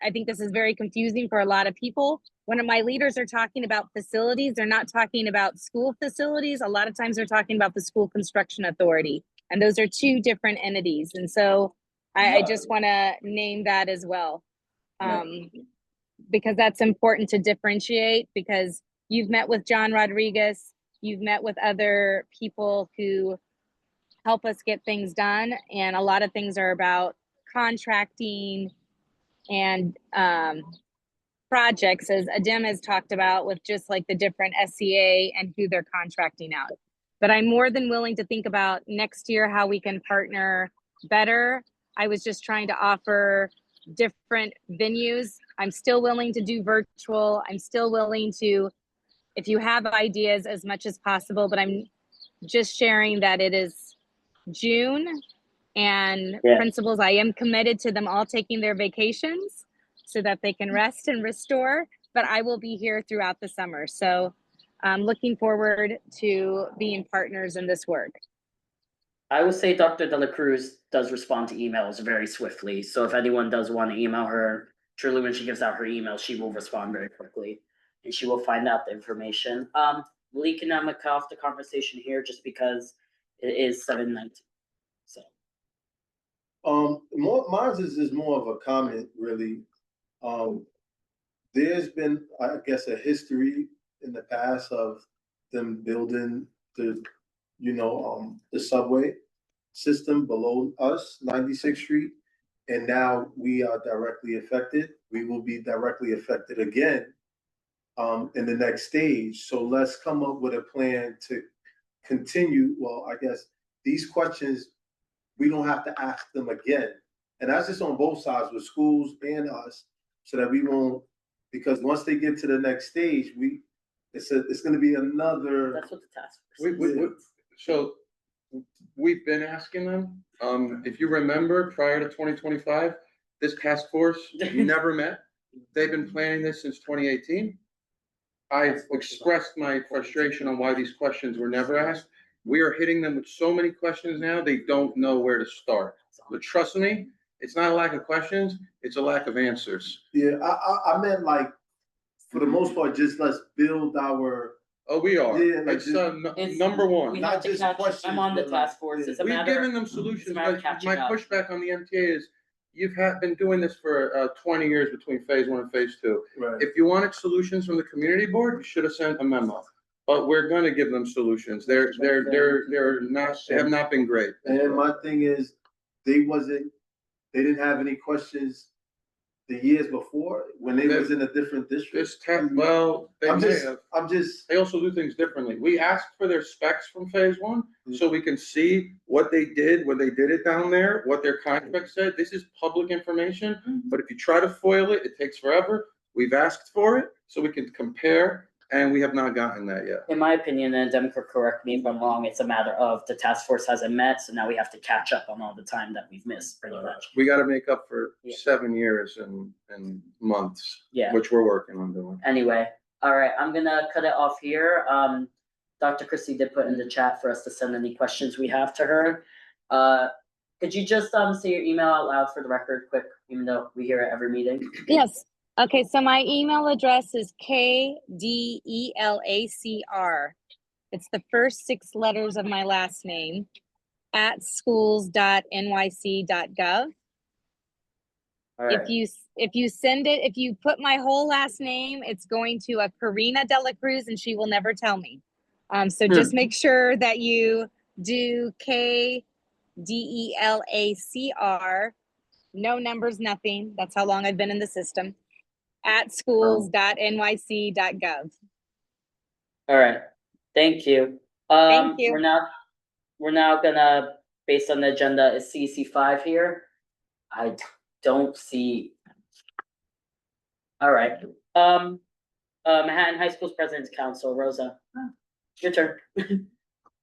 I think this is very confusing for a lot of people. When my leaders are talking about facilities, they're not talking about school facilities. A lot of times they're talking about the school construction authority, and those are two different entities. And so I just want to name that as well, because that's important to differentiate, because you've met with John Rodriguez, you've met with other people who help us get things done. And a lot of things are about contracting and projects, as Adem has talked about, with just like the different SCA and who they're contracting out. But I'm more than willing to think about next year how we can partner better. I was just trying to offer different venues. I'm still willing to do virtual. I'm still willing to, if you have ideas, as much as possible, but I'm just sharing that it is June, and principals, I am committed to them all taking their vacations so that they can rest and restore, but I will be here throughout the summer. So I'm looking forward to being partners in this work. I would say Dr. De La Cruz does respond to emails very swiftly. So if anyone does want to email her, truly when she gives out her email, she will respond very quickly and she will find out the information. Lee, can I cut off the conversation here just because it is 7:19. So. Mine is more of a comment, really. There's been, I guess, a history in the past of them building the subway system below us, 96th Street. And now we are directly affected. We will be directly affected again in the next stage. So let's come up with a plan to continue. Well, I guess these questions, we don't have to ask them again. And that's just on both sides with schools and us, so that we won't, because once they get to the next stage, it's gonna be another. That's what the task force is. So we've been asking them, if you remember, prior to 2025, this task force never met. They've been planning this since 2018. I've expressed my frustration on why these questions were never asked. We are hitting them with so many questions now, they don't know where to start. But trust me, it's not a lack of questions, it's a lack of answers. Yeah, I meant like, for the most part, just let's build our. Oh, we are. Yeah, like It's Number one. We Not have to just catch, questions, I'm on the but like, task force. It's a We've matter. given them It's a solutions, matter of but catching my up. pushback on the MTA is you've been doing this for 20 years between phase 1 and phase 2. Right. If you wanted solutions from the community board, you should have sent a memo. But we're gonna give them solutions. They have not been great. And my thing is, they they didn't have any questions the years before, when they was in a different district? This tech, well, they I'm may just, have. I'm just, They also do things differently. We asked for their specs from phase one, so we can see what they did when they did it down there, what their contract said. This is public information, but if you try to foil it, it takes forever. We've asked for it, so we can compare, and we have not gotten that yet. In my opinion, and Dem could correct me if I'm wrong, it's a matter of the task force hasn't met, so now we have to catch up on all the time that we've missed, pretty much. We gotta make up for Yeah. 7 years and months. Yeah. Which we're working on doing. Anyway, all right, I'm gonna cut it off here. Dr. Christie did put in the chat for us to send any questions we have to her. Could you just, say your email out loud for the record quick, even though we hear it every meeting? Yes. Okay, so my email address is KDELACR. It's the first 6 letters of my last name at schools.nyc.gov. All right. If you send it, if you put my whole last name, it's going to a Karina Dela Cruz and she will never tell me. So just make sure that you do KDELACR, no numbers, nothing. That's how long I've been in the system, at schools.nyc.gov. All right, thank you. Thank you. We're now gonna, based on the agenda, is CC5 here? I don't see. All right, Manhattan High School's President's Council, Rosa, your turn.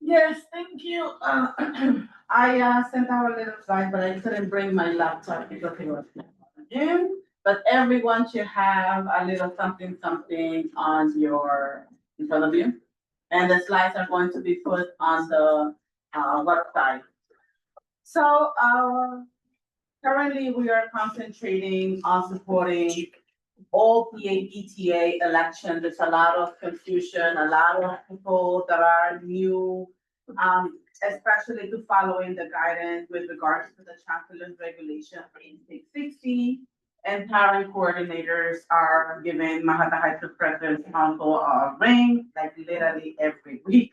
Yes, thank you. I sent out a little slide, but I couldn't bring my laptop because it was not on the gym. But everyone should have a little something on in front of you. And the slides are going to be put on the website. So currently we are concentrating on supporting all PTA elections. There's a lot of confusion, a lot of people that are new, especially to following the guidance with regards to the chancellor's regulation 8660. And parent coordinators are giving Manhattan High School President's Council a ring, like literally every week.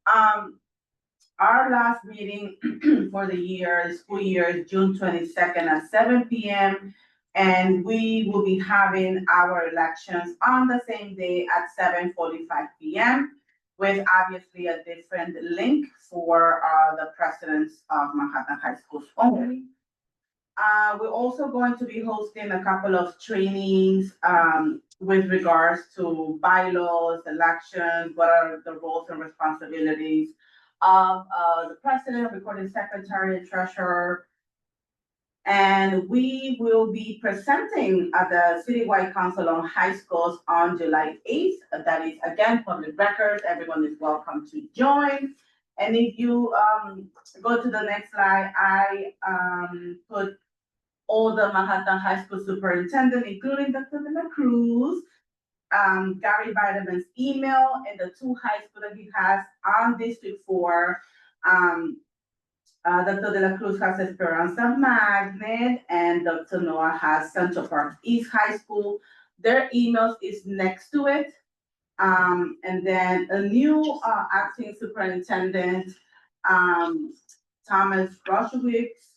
Our last meeting for the school year is June 22nd at 7 p.m. And we will be having our elections on the same day at 7:45 p.m. with obviously a different link for the presidents of Manhattan High Schools only. We're also going to be hosting a couple of trainings with regards to bylaws, elections, what are the roles and responsibilities of the president, recording secretary, and treasurer. And we will be presenting at the Citywide Council on High Schools on July 8th. That is, again, public records. Everyone is welcome to join. And if you go to the next slide, I put all the Manhattan High School superintendent, including Dr. De La Cruz, Gary Bideman's email, and the 2 high schools that he has on District 4. Dr. De La Cruz has Esperanza Magnet, and Dr. Noah has Central Park East High School. Their emails is next to it. And then a new acting superintendent, Thomas Rushwitz,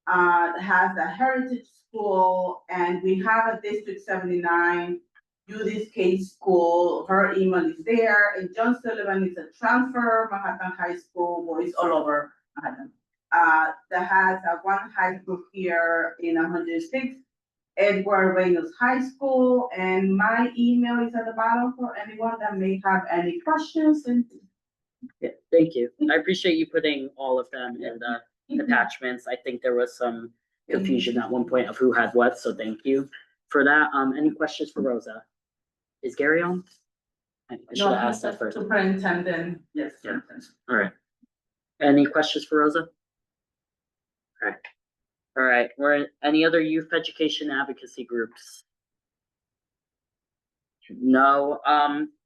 has a heritage school, and we have a District 79 Judith K School. Her email is there, and John Sullivan is a transfer, Manhattan High School, boys all over Manhattan. That has one high school here in 106, Edward Reynolds High School, and my email is at the bottom for anyone that may have any questions. And Yeah, thank you. I appreciate you putting all of them in the attachments. I think there was some confusion at one point of who had what, so thank you for that. Any questions for Rosa? Is Gary on? I should have asked that first. Superintendent, yes. Yeah. All right. Any questions for Rosa? All right, any other youth education advocacy groups? No,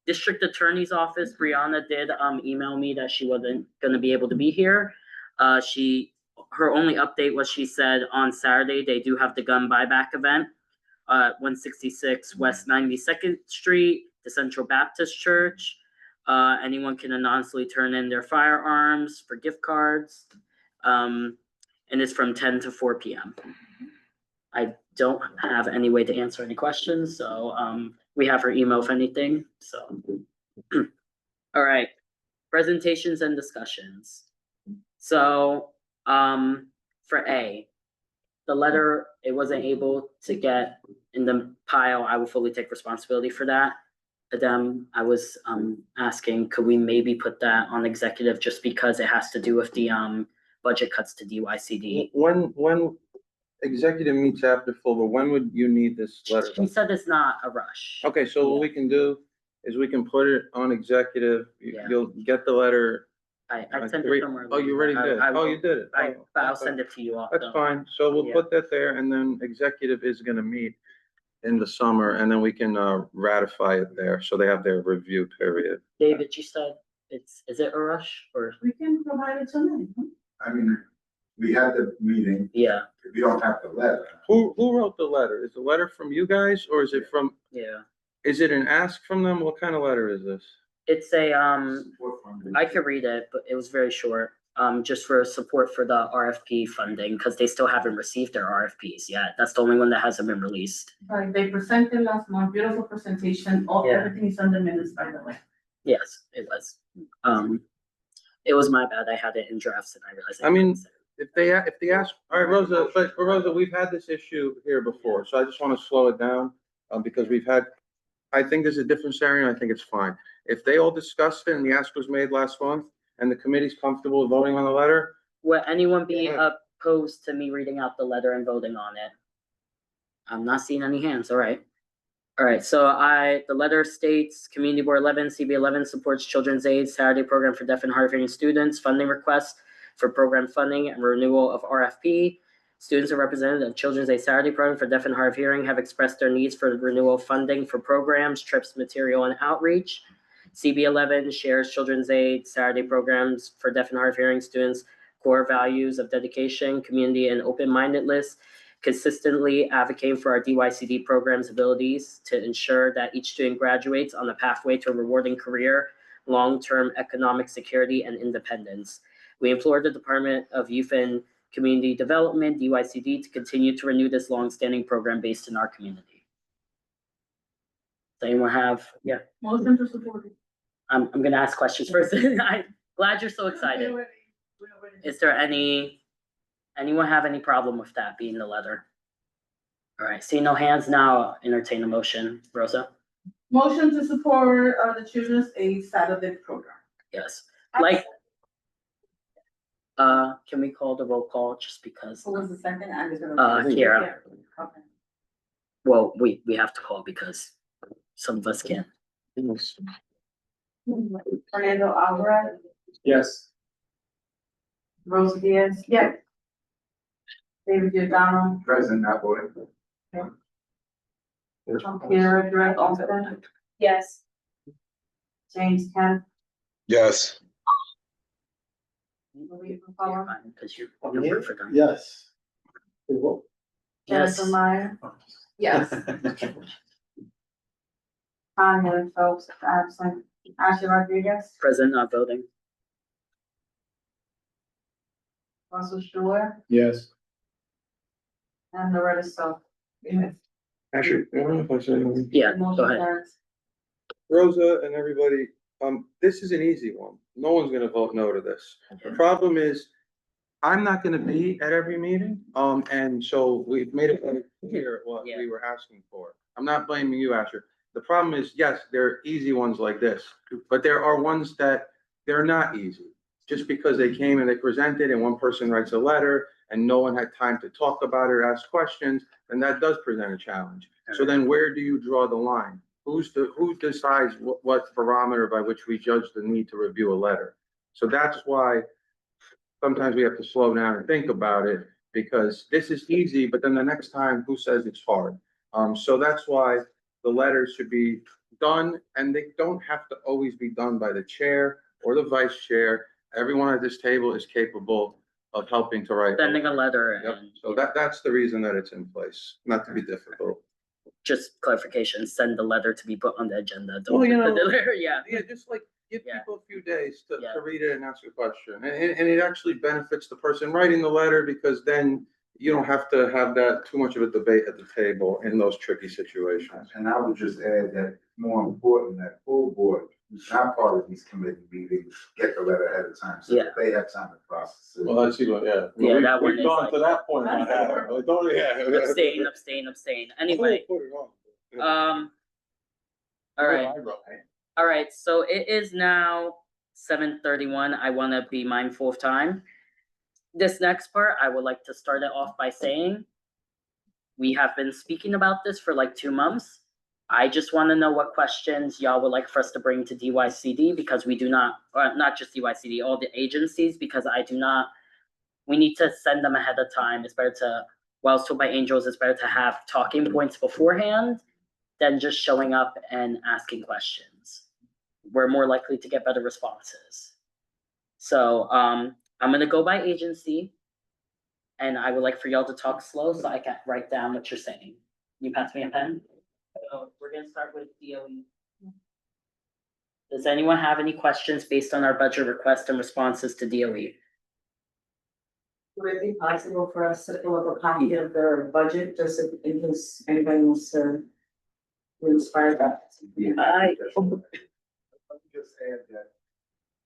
District Attorney's Office, Brianna did email me that she wasn't gonna be able to be here. Her only update was she said on Saturday, they do have the gun buyback event, 166 West 92nd Street, the Central Baptist Church. Anyone can anonymously turn in their firearms for gift cards. and it's from 10 to 4 p.m. I don't have any way to answer any questions, so we have her email if anything, so. All right, presentations and discussions. So, for A, the letter, it wasn't able to get in the pile, I will fully take responsibility for that. But then I was asking, could we maybe put that on executive just because it has to do with the budget cuts to DYCD? When executive meets after full, but when would you need this letter? She said it's not a rush. Okay, so what we can do is we can put it on executive. Yeah. You'll get the letter. I sent it somewhere. Oh, you already did? Oh, you did it? Oh, But I'll okay. send it to you all. That's fine. So we'll Yeah. put that there, and then executive is gonna meet in the summer, and then we can ratify it there. So they have their review period. David, you said is it a rush or? We can provide it to them. I mean, we had the meeting, Yeah, we don't have the letter. Who wrote the letter? Is the letter from you guys, or is it from, yeah. is it an ask from them? What kind of letter is this? It's a, Support from the- I could read it, but it was very short. Just for support for the RFP funding, because they still haven't received their RFPs yet. That's the only one that hasn't been released. Right, they presented last month, beautiful presentation, Yeah. everything is on the minutes, by the way. Yes, it was. It was my bad. I had it in drafts and I realized. I mean, if they ask, all right, Rosa, but Rosa, we've had this issue here before, so I just want to slow it down. Because we've had, I think there's a different scenario, I think it's fine. If they all discussed it and the ask was made last month and the committee's comfortable with voting on the letter. Will anyone be Yeah. opposed to me reading out the letter and voting on it? I'm not seeing any hands. All right. All right, so the letter states, Community Board 11, CB11 supports Children's Aid Saturday Program for Deaf and Hard of Hearing Students, funding request for program funding and renewal of RFP. Students and representatives of Children's Aid Saturday Program for Deaf and Hard of Hearing have expressed their needs for renewal of funding for programs, trips, material, and outreach. CB11 shares Children's Aid Saturday Programs for Deaf and Hard of Hearing students' core values of dedication, community, and open-mindedness, consistently advocating for our DYCD program's abilities to ensure that each student graduates on the pathway to a rewarding career, long-term economic security, and independence. We implore the Department of Youth and Community Development, DYCD, to continue to renew this long-standing program based in our community. Does anyone have, yeah, Motion to support it. I'm gonna ask questions first. I'm glad you're so excited. We already- Is there anyone have any problem with that being the letter? All right, see no hands now, entertain a motion. Rosa? Motion to support the Children's Aid Saturday program. Yes. Like, can we call the roll call just because, Who was the second? I was gonna. Kiera. Okay. Well, we have to call because some of us can't. Fernando Alvarez, Yes. Rose Diaz. Yes. David Giordano, Present, not voting. Kiera Direct Olmsted, Yes. James Kemp, Yes. Maria Paula, Because you work for them. Yes. Yes. Jennifer Meyer, Yes. Tanya Phelps, absent, Ashley Rodriguez, Present, not voting. Russell Shore, Yes. and Loretta Self. Actually, I don't know if I said anything. Yeah, go ahead. Rosa and everybody, this is an easy one. No one's gonna vote no to this. The problem is, I'm not gonna be at every meeting, and so we've made it very clear what Yeah. we were asking for. I'm not blaming you, Asher. The problem is, yes, there are easy ones like this, but there are ones that they're not easy. Just because they came and they presented and one person writes a letter and no one had time to talk about it or ask questions, then that does present a challenge. So then where do you draw the line? Who decides what barometer by which we judge the need to review a letter? So that's why sometimes we have to slow down and think about it, because this is easy, but then the next time, who says it's hard? So that's why the letters should be done, and they don't have to always be done by the chair or the vice chair. Everyone at this table is capable of helping to write. Sending a letter Yep, and so that's the reason that it's in place, not to be difficult. just clarification, send the letter to be put on the agenda. Well, you know- Yeah, Yeah, just like, give Yeah. people a few days Yeah. to read it and ask a question. And it actually benefits the person writing the letter because then you don't have to have that too much of a debate at the table in those tricky situations. And I would just add that more important, that full board, who's not part of these committee meetings, get the letter ahead of time, so that they have time to process it. Well, that's even, yeah. Yeah, that one is like- that point. Abstain. Anyway, all right, so it is now 7:31. I wanna be mindful of time. This next part, I would like to start it off by saying we have been speaking about this for like 2 months. I just wanna know what questions y'all would like for us to bring to DYCD because we do not, not just DYCD, all the agencies, because I do not, we need to send them ahead of time. It's better to, well, I was told by Angels, it's better to have talking points beforehand than just showing up and asking questions. We're more likely to get better responses. So, I'm gonna go by agency. And I would like for y'all to talk slow so I can write down what you're saying. You pass me a pen? So we're gonna start with DOE. Does anyone have any questions based on our budget request and responses to DOE? Would it be possible for us to pull up a copy of their budget, just in case anybody wants to inspire that? I- Let me just add that,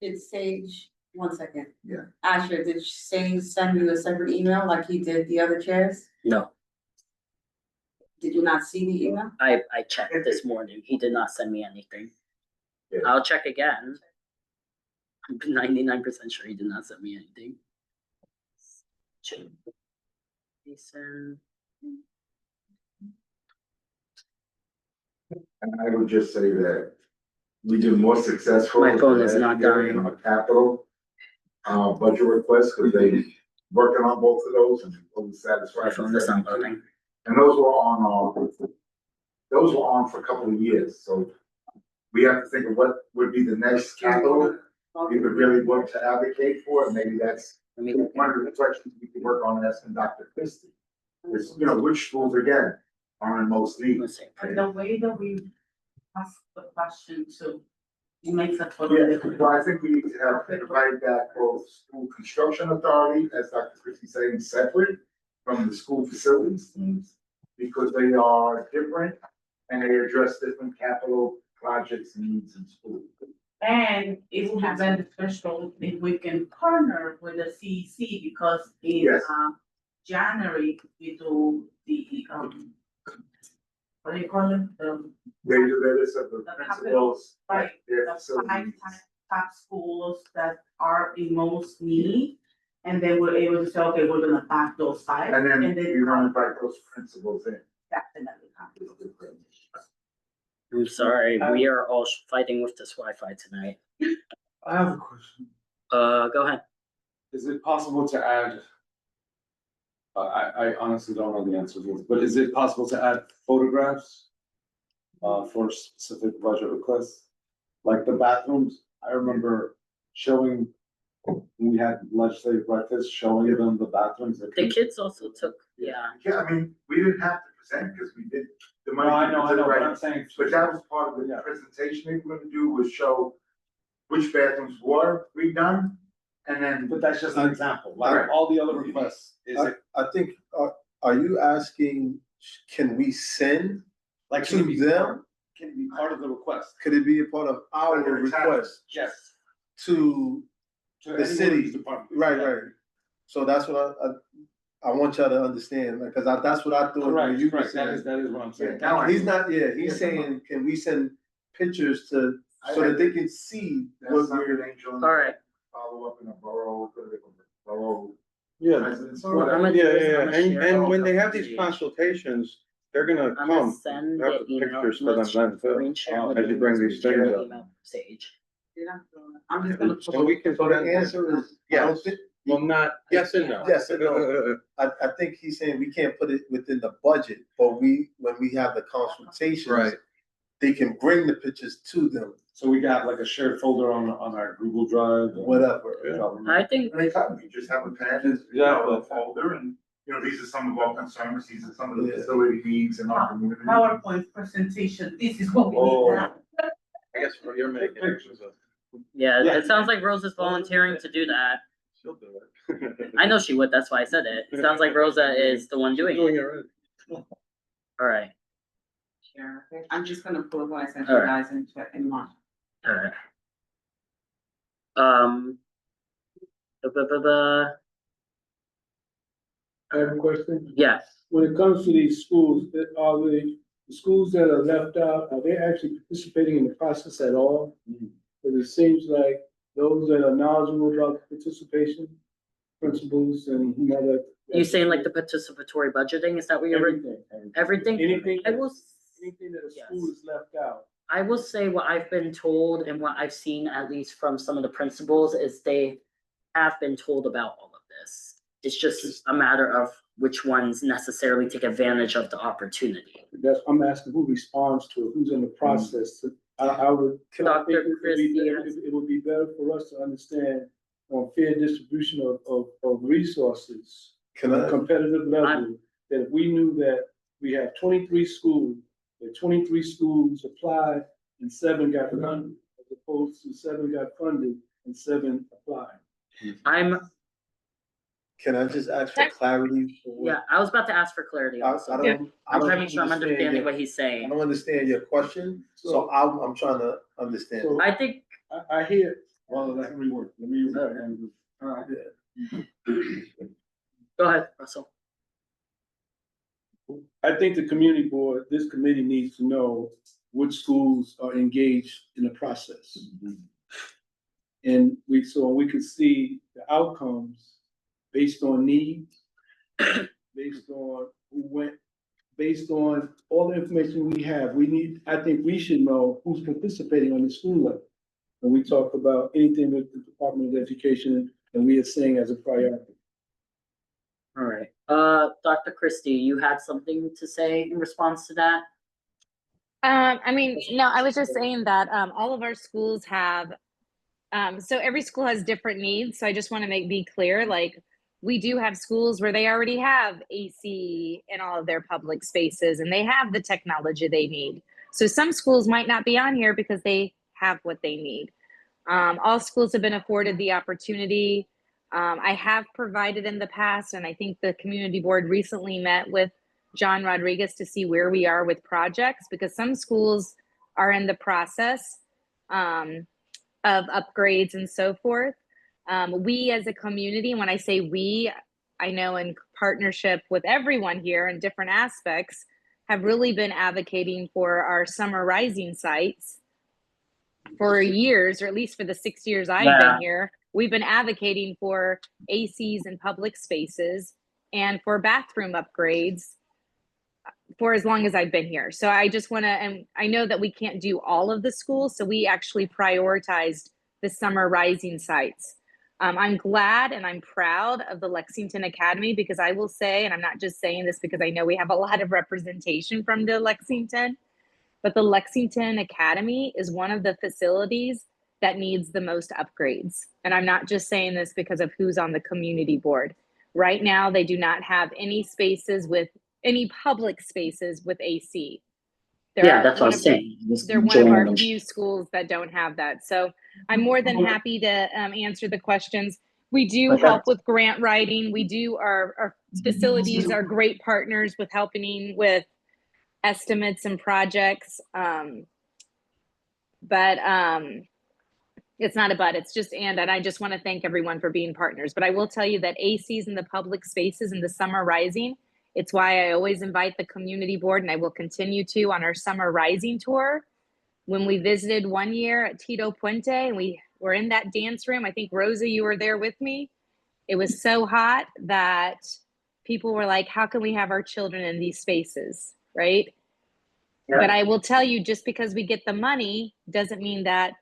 Did Sage, one second. Yeah. Asher, did Sage send you a separate email like he did the other chairs? No, Did you not see the email? I checked this morning. He did not send me anything. Yeah. I'll check again. I'm 99% sure he did not send me anything. Jason. and I would just say that we've been more successful. My phone is in not hearing dying. our capital, budget requests, because they working on both of those and we're satisfied. My phone is not loading. And those were on for a couple of years, so we have to think of what would be the next capital we would really work to advocate for, and maybe that's Let me one of the questions we could work on asking Dr. Christie. Is, which schools again are in most need? let's see. And the way that we ask the question too, it makes a total Yeah, difference. well, I think we need to have, invite back both school construction authority, as Dr. Christie saying, separate from the school facilities teams, because they are different and they address different capital projects and needs in school. And it would be beneficial if we can partner with the CEC, because in Yes. January, we do the what do you call it? They do that as of the The principals, right, their The facilities. top schools that are in most need, and then we're able to say, okay, we're gonna back those five. And then you want to invite those principals in. Definitely. I'm sorry, we are all fighting with this Wi-Fi tonight. I have a question. Go ahead. Is it possible to add? I honestly don't know the answer to this, but is it possible to add photographs? For specific budget requests? Like the bathrooms, I remember showing, we had legislative breakfast, showing them the bathrooms. The kids also took, yeah. Yeah, I mean, we didn't have to present because we did the No, money. I know, but I'm saying. But that was part of the Yeah. presentation we were gonna do, was show which bathrooms were redone, and then. But that's just an example, like Right. all the other requests, is it, I think, are you asking, can we send, like, to them? Can it be part of the request? Could it be a part of our Like an request Yes. to, To The anyone city. who's department. right. So that's what I want y'all to understand, because that's what I thought when Correct, you were correct, saying. that is what I'm saying. Yeah, now I- He's not, yeah, he's Yeah. saying, can we send pictures so that they can see That's what something we're. Angel. All right. Follow up in a borough, Yeah, residents. Well, I'm gonna do yeah, this, I'm yeah, gonna share and all when they the have these videos. consultations, they're gonna I'm gonna come, send have the the email. pictures for them then too. Screen share with As you bring you, these share things the up. email, Sage. I'm just gonna. So we can. So the answer is, I don't think, Well, not, yes and no. Yes and no. I think he's saying we can't put it within the budget, but when we have the consultations. Right. They can bring the pictures to them, So we got like a shared folder on our Google Drive. or- whatever. I think, Anytime, you just have a pen, a folder, and, these are some of our concerns, these are some of the Yeah. facility needs in our community. PowerPoint presentation, this is what we Oh. need now. I guess what you're making. Yeah, Yeah. it sounds like Rosa's volunteering to do that. She'll do it. I know she would, that's why I said it. It sounds like Rosa is the one doing it. already. Alright, Sure, okay. I'm just gonna pull what I sent All you right. guys and check in March. alright. Um. ba, ba, ba, ba. I have a question. Yes, When it comes to these schools, are the schools that are left out, are they actually participating in the process at all? Because it seems like those that are knowledgeable about participation, principals and whomever. you saying like the participatory budgeting, is that what you're, Everything. everything? Anything, I will, anything that a yes. school is left out. I will say what I've been told and what I've seen, at least from some of the principals, is they have been told about all of this. It's just a matter of which ones necessarily take advantage of the opportunity. That's, I'm asking who responds to it, who's in the process. I would. I think Dr. it would be Christie better- has- It would be better for us to understand on fair distribution of resources. Can On a I, competitive level, that if we knew that we have 23 schools, that 23 schools applied and 7 got funded, as opposed to 7 got funded and 7 applied. I'm, can I just ask for clarity? for what- yeah, I was about to ask for clarity I also. don't. I I'm don't trying to make sure I'm understand understanding your- what he's I saying. don't understand your question, so I'm trying to understand. So I think, I hear, Well, let me work, let me. alright, go ahead, Russell. I think the community board, this committee needs to know which schools are engaged in the process. And so we could see the outcomes based on need, based on who went, based on all the information we have. I think we should know who's participating on the school level. When we talk about anything with the Department of Education and we are saying as a priority. Alright, Dr. Christie, you had something to say in response to that? I mean, no, I was just saying that all of our schools have, so every school has different needs. So I just want to be clear, like we do have schools where they already have AC in all of their public spaces and they have the technology they need. So some schools might not be on here because they have what they need. All schools have been afforded the opportunity. I have provided in the past, and I think the community board recently met with John Rodriguez to see where we are with projects, because some schools are in the process of upgrades and so forth. We as a community, when I say we, I know in partnership with everyone here in different aspects, have really been advocating for our summer rising sites for years, or at least for the 6 years I've been here. We've been advocating for ACs in public spaces and for bathroom upgrades for as long as I've been here. So I just want to, and I know that we can't do all of the schools, so we actually prioritized the summer rising sites. I'm glad and I'm proud of the Lexington Academy, because I will say, and I'm not just saying this because I know we have a lot of representation from the Lexington, but the Lexington Academy is one of the facilities that needs the most upgrades. And I'm not just saying this because of who's on the community board. Right now, they do not have any spaces with any public spaces with AC. Yeah, that's what I was saying. They're one of our few schools that don't have that. So I'm more than happy to answer the questions. We do help with grant writing. We do, our facilities are great partners with helping with estimates and projects. It's not a but, it's just and I just want to thank everyone for being partners. But I will tell you that ACs in the public spaces in the summer rising, it's why I always invite the community board, and I will continue to, on our summer rising tour. When we visited one year at Tito Puente and we were in that dance room, I think Rosa, you were there with me. It was so hot that people were like, how can we have our children in these spaces, right? Yeah. But I will tell you, just because we get the money doesn't mean that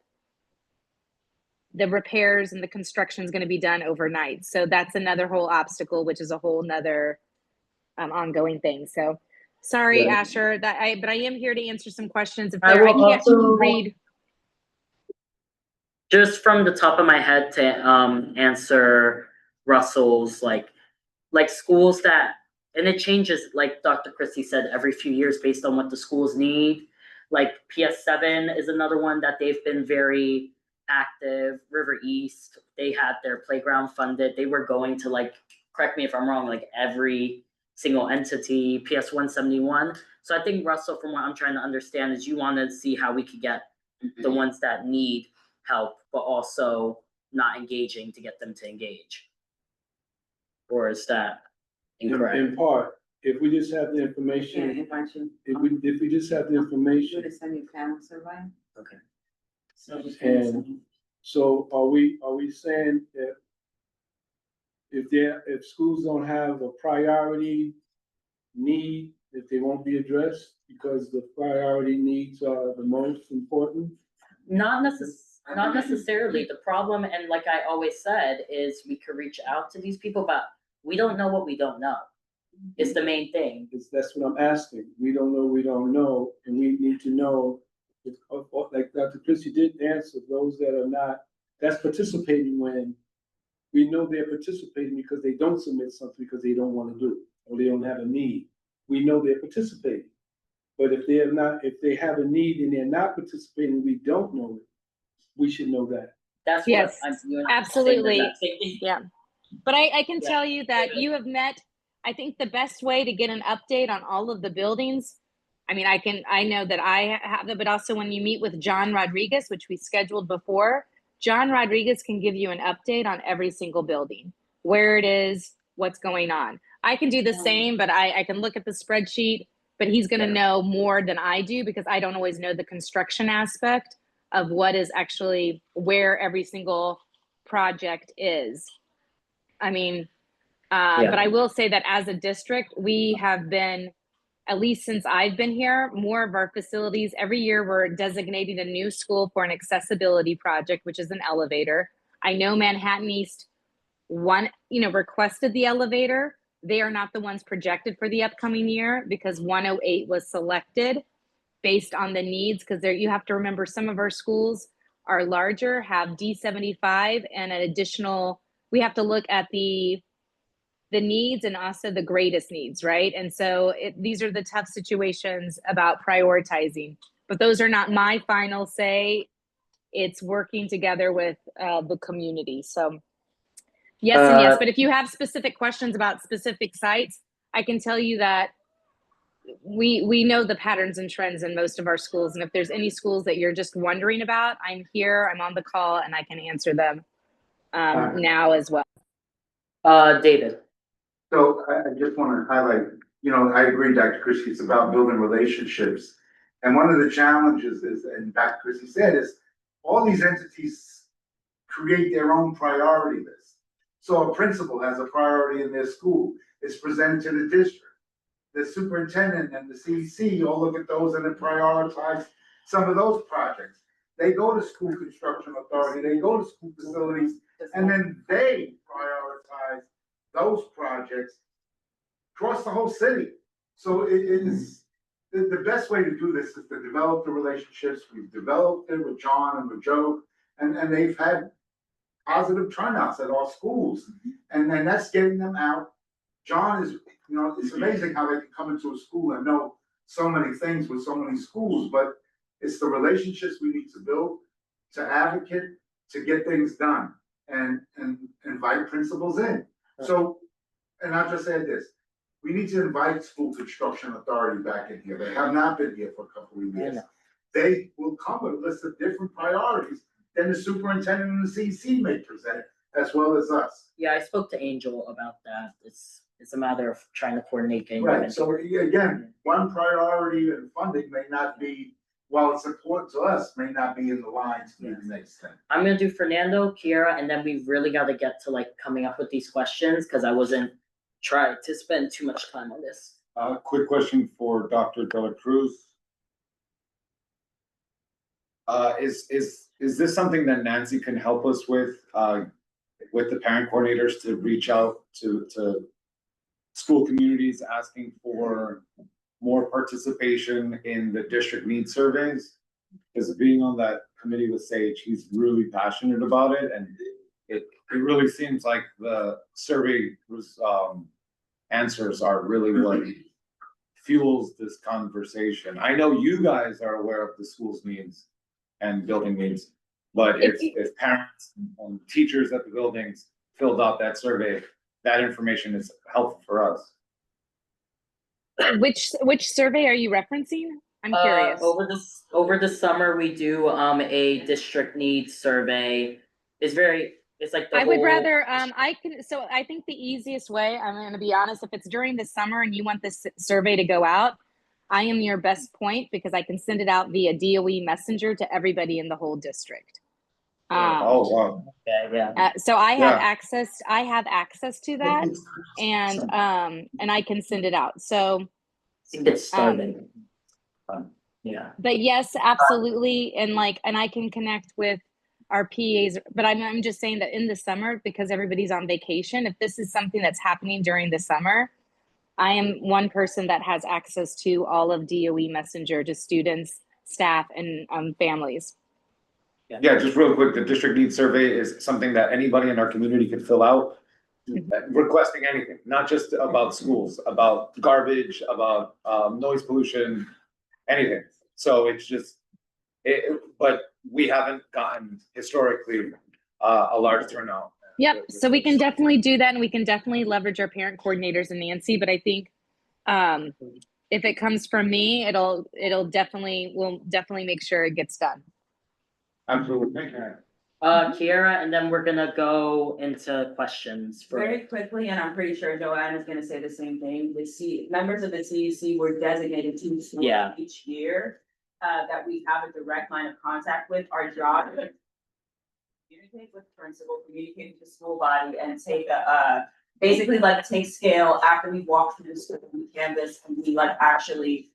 the repairs and the construction is going to be done overnight. So that's another whole obstacle, which is a whole nother ongoing thing. So sorry, yeah. Asher, but I am here to answer some questions. If I can't also read. Just from the top of my head to answer Russell's, like schools that, and it changes, like Dr. Christie said, every few years based on what the schools need. Like PS7 is another one that they've been very active. River East, they had their playground funded. They were going to, like, correct me if I'm wrong, like every single entity, PS 171. So I think, Russell, from what I'm trying to understand is you want to see how we could get the ones that need help, but also not engaging to get them to engage. Or is that incorrect? In part, if we just have the Yeah, information, invite you. if we just have the You information, would send your panel survey? Okay. So just And- so are we saying that if schools don't have a priority need, that they won't be addressed because the priority needs are the most important? Not necessarily. The problem, and like I always said, is we could reach out to these people, but we don't know what we don't know. It's the main thing. That's what I'm asking. We don't know, and we need to know. Like Dr. Christie did answer, those that are not, that's participating when we know they're participating because they don't submit something because they don't want to do it, or they don't have a need. We know they're participating. But if they have a need and they're not participating, we don't know it, we should know that. That's Yes, what I'm saying the absolutely. exact same thing. Yeah. But I can Yeah. tell you that you have met, I think the best way to get an update on all of the buildings. I mean, I know that I have it, but also when you meet with John Rodriguez, which we scheduled before, John Rodriguez can give you an update on every single building, where it is, what's going on. I can do the same, but I can look at the spreadsheet, but he's going to know more than I do because I don't always know the construction aspect of what is actually where every single project is. I mean, but I will say that as a district, we have been, at least since I've been here, more of our facilities, every year we're designating a new school for an accessibility project, which is an elevator. I know Manhattan East requested the elevator. They are not the ones projected for the upcoming year because 108 was selected based on the needs, because you have to remember some of our schools are larger, have D75 and an additional, we have to look at the needs and also the greatest needs, right? And so these are the tough situations about prioritizing, but those are not my final say. It's working together with the community. So yes and yes, but if you have specific questions about specific sites, I can tell you that we know the patterns and trends in most of our schools. And if there's any schools that you're just wondering about, I'm here, I'm on the call, and I can answer them now as well. David. So I just want to highlight, I agree, Dr. Christie, it's about building relationships. And one of the challenges is, and Dr. Christie said, is all these entities create their own priority list. So a principal has a priority in their school, it's presented to the district. The superintendent and the CEC all look at those and then prioritize some of those projects. They go to school construction authority, they go to school facilities, and then they prioritize those projects across the whole city. So it is, the best way to do this is to develop the relationships. We've developed it with John and with Joe, and they've had positive turnouts at our schools. And then that's getting them out. John is, it's amazing how they can come into a school and know so many things with so many schools, but it's the relationships we need to build, to advocate, to get things done, and invite principals in. So, and I'll just add this, we need to invite school construction authority back in here. They have not been here for a couple of years. They will come with a list of different priorities than the superintendent and the CC may present, as well as us. Yeah, I spoke to Angel about that. It's a matter of trying to coordinate. Right, so again, one priority and funding may not be, while it's important to us, may not be in the lines to do the next thing. I'm gonna do Fernando, Kiera, and then we really gotta get to like coming up with these questions, because I wasn't trying to spend too much time on this. Quick question for Dr. De La Cruz. Is this something that Nancy can help us with the parent coordinators to reach out to school communities asking for more participation in the district needs surveys? Because being on that committee with Sage, he's really passionate about it, and it really seems like the survey answers are really what fuels this conversation. I know you guys are aware of the school's needs and building needs, But if parents and teachers at the buildings filled out that survey, that information is helpful for us. Which survey are you referencing? I'm curious. Over the summer, we do, a district needs survey. It's like the I would whole- rather, so I think the easiest way, I'm gonna be honest, if it's during the summer and you want this survey to go out, I am your best point because I can send it out via DOE messenger to everybody in the whole district. Oh, wow. Yeah, yeah. So I have Yeah. access to that and I can send it out. So, It's starting. Yeah. but yes, absolutely. And I can connect with our PAs, but I'm just saying that in the summer, because everybody's on vacation, if this is something that's happening during the summer, I am one person that has access to all of DOE messenger to students, staff, and families. Yeah, just real quick, the district needs survey is something that anybody in our community can fill out. Requesting anything, not just about schools, about garbage, about noise pollution, anything. So it's just, but we haven't gotten historically a large turnout. Yep, so we can definitely do that and we can definitely leverage our parent coordinators and Nancy, but I think if it comes from me, we'll definitely make sure it gets done. Absolutely, thank you. Kiara, and then we're gonna go into questions for. Very quickly, and I'm pretty sure Joanne is gonna say the same thing, members of the CEC were designated to schools Yeah. each year. That we have a direct line of contact with, our job is to communicate with principal, communicate with the school body, and take basically take scale after we walk through the school, we canvas, and we actually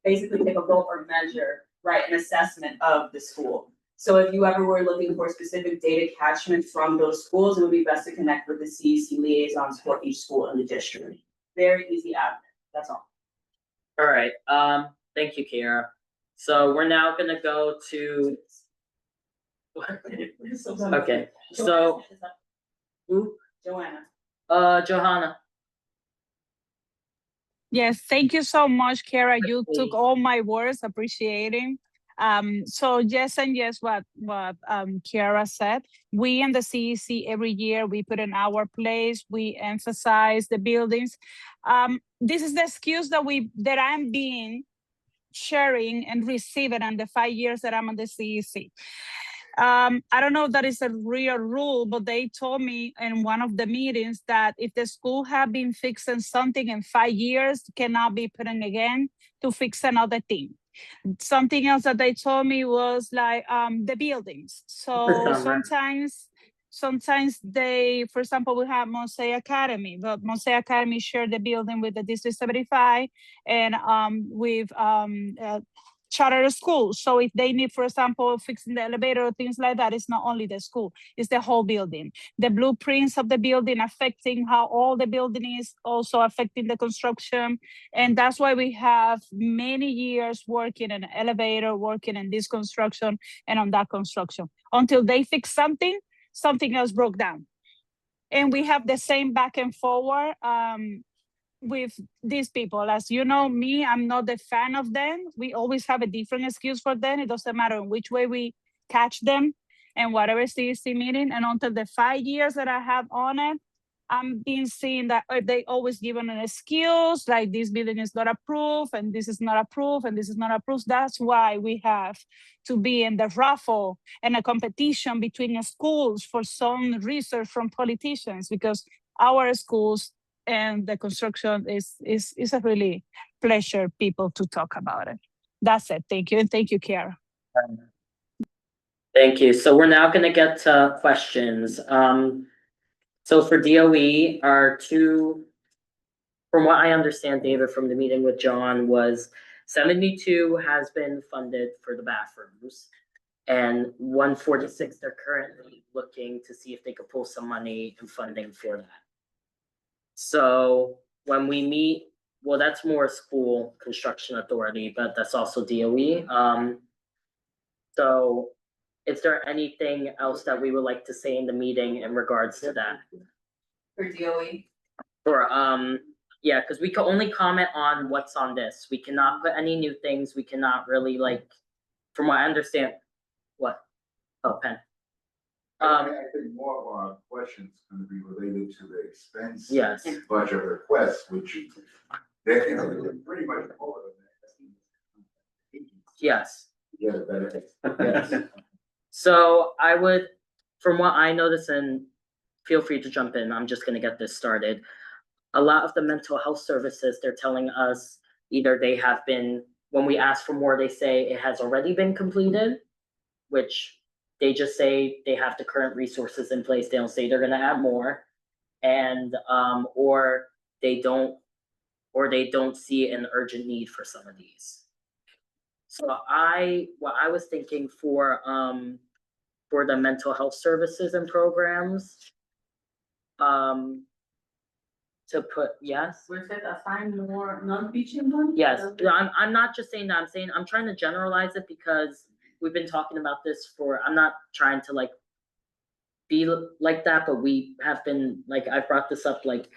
basically take a vote or measure, right, an assessment of the school. So if you ever were looking for specific data catchment from those schools, it would be best to connect with the CEC liaisons for each school in the district. Very easy admin, that's all. All right, thank you, Kiara. So we're now gonna go to. Okay, so. Who? Joanna. Johanna. Yes, thank you so much, Kara. You Please. took all my words, appreciating. So yes and yes, what Kiara said. We in the CEC every year we put in our place. We emphasize the buildings. This is the excuse that I'm being sharing and receiving in the 5 years that I'm on the CEC. I don't know if that is a real rule, but they told me in one of the meetings that if the school have been fixing something in 5 years, cannot be put in again to fix another thing. Something else that they told me was the buildings. So sometimes they, for example, we have Mosaic Academy, but Mosaic Academy share the building with the District 75 and with charter schools. So if they need, for example, fixing the elevator or things like that, it's not only the school, it's the whole building. The blueprints of the building affecting how all the building is also affecting the construction. And that's why we have many years working in an elevator, working in this construction and on that construction. Until they fix something else broke down. And we have the same back and forward with these people. As you know me, I'm not a fan of them. We always have a different excuse for them. It doesn't matter in which way we catch them and whatever CEC meeting. And until the 5 years that I have on it, I'm being seen that they always give an excuse, like this building is not approved and this is not approved and this is not approved. That's why we have to be in the raffle and a competition between schools for some research from politicians, because our schools and the construction is a really pleasure people to talk about it. That's it. Thank you. And thank you, Kiara. Thank you. So we're now gonna get to questions. So for DOE, from what I understand, David, from the meeting with John, was 72 has been funded for the bathrooms. And 146, they're currently looking to see if they could pull some money and funding for that. So when we meet, well, that's more school construction authority, but that's also DOE. So is there anything else that we would like to say in the meeting in regards to that? For DOE? Yeah, because we can only comment on what's on this. We cannot put any new things. We cannot really from what I understand, what? Oh, Penn. I think more of our questions gonna be related to the expense. Yes. Budget requests, which they're pretty much all of them. Yes. Yeah, better. Yes. So I would, from what I noticed, and feel free to jump in, I'm just gonna get this started. A lot of the mental health services, they're telling us either they have been, when we ask for more, they say it has already been completed, which they just say they have the current resources in place, they don't say they're gonna add more. And, or they don't see an urgent need for some of these. So what I was thinking for the mental health services and programs, to put, yes? We said assign more non-teaching ones? Yes, I'm not just saying that, I'm trying to generalize it because we've been talking about this I'm not trying to like be like that, but we have been, like, I've brought this up like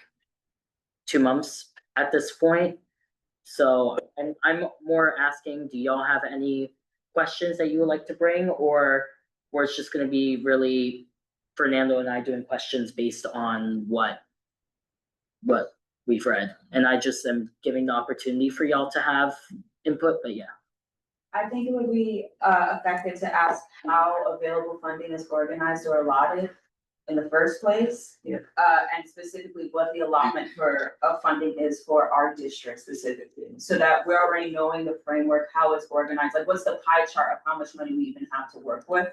2 months at this point. So I'm more asking, do y'all have any questions that you would like to bring, or it's just gonna be really Fernando and I doing questions based on what we've read? And I just am giving the opportunity for y'all to have input, but yeah. I think it would be effective to ask how available funding is organized or allotted in the first place. Yeah. And specifically what the allotment of funding is for our district specifically, so that we're already knowing the framework, how it's organized, like what's the pie chart of how much money we even have to work with?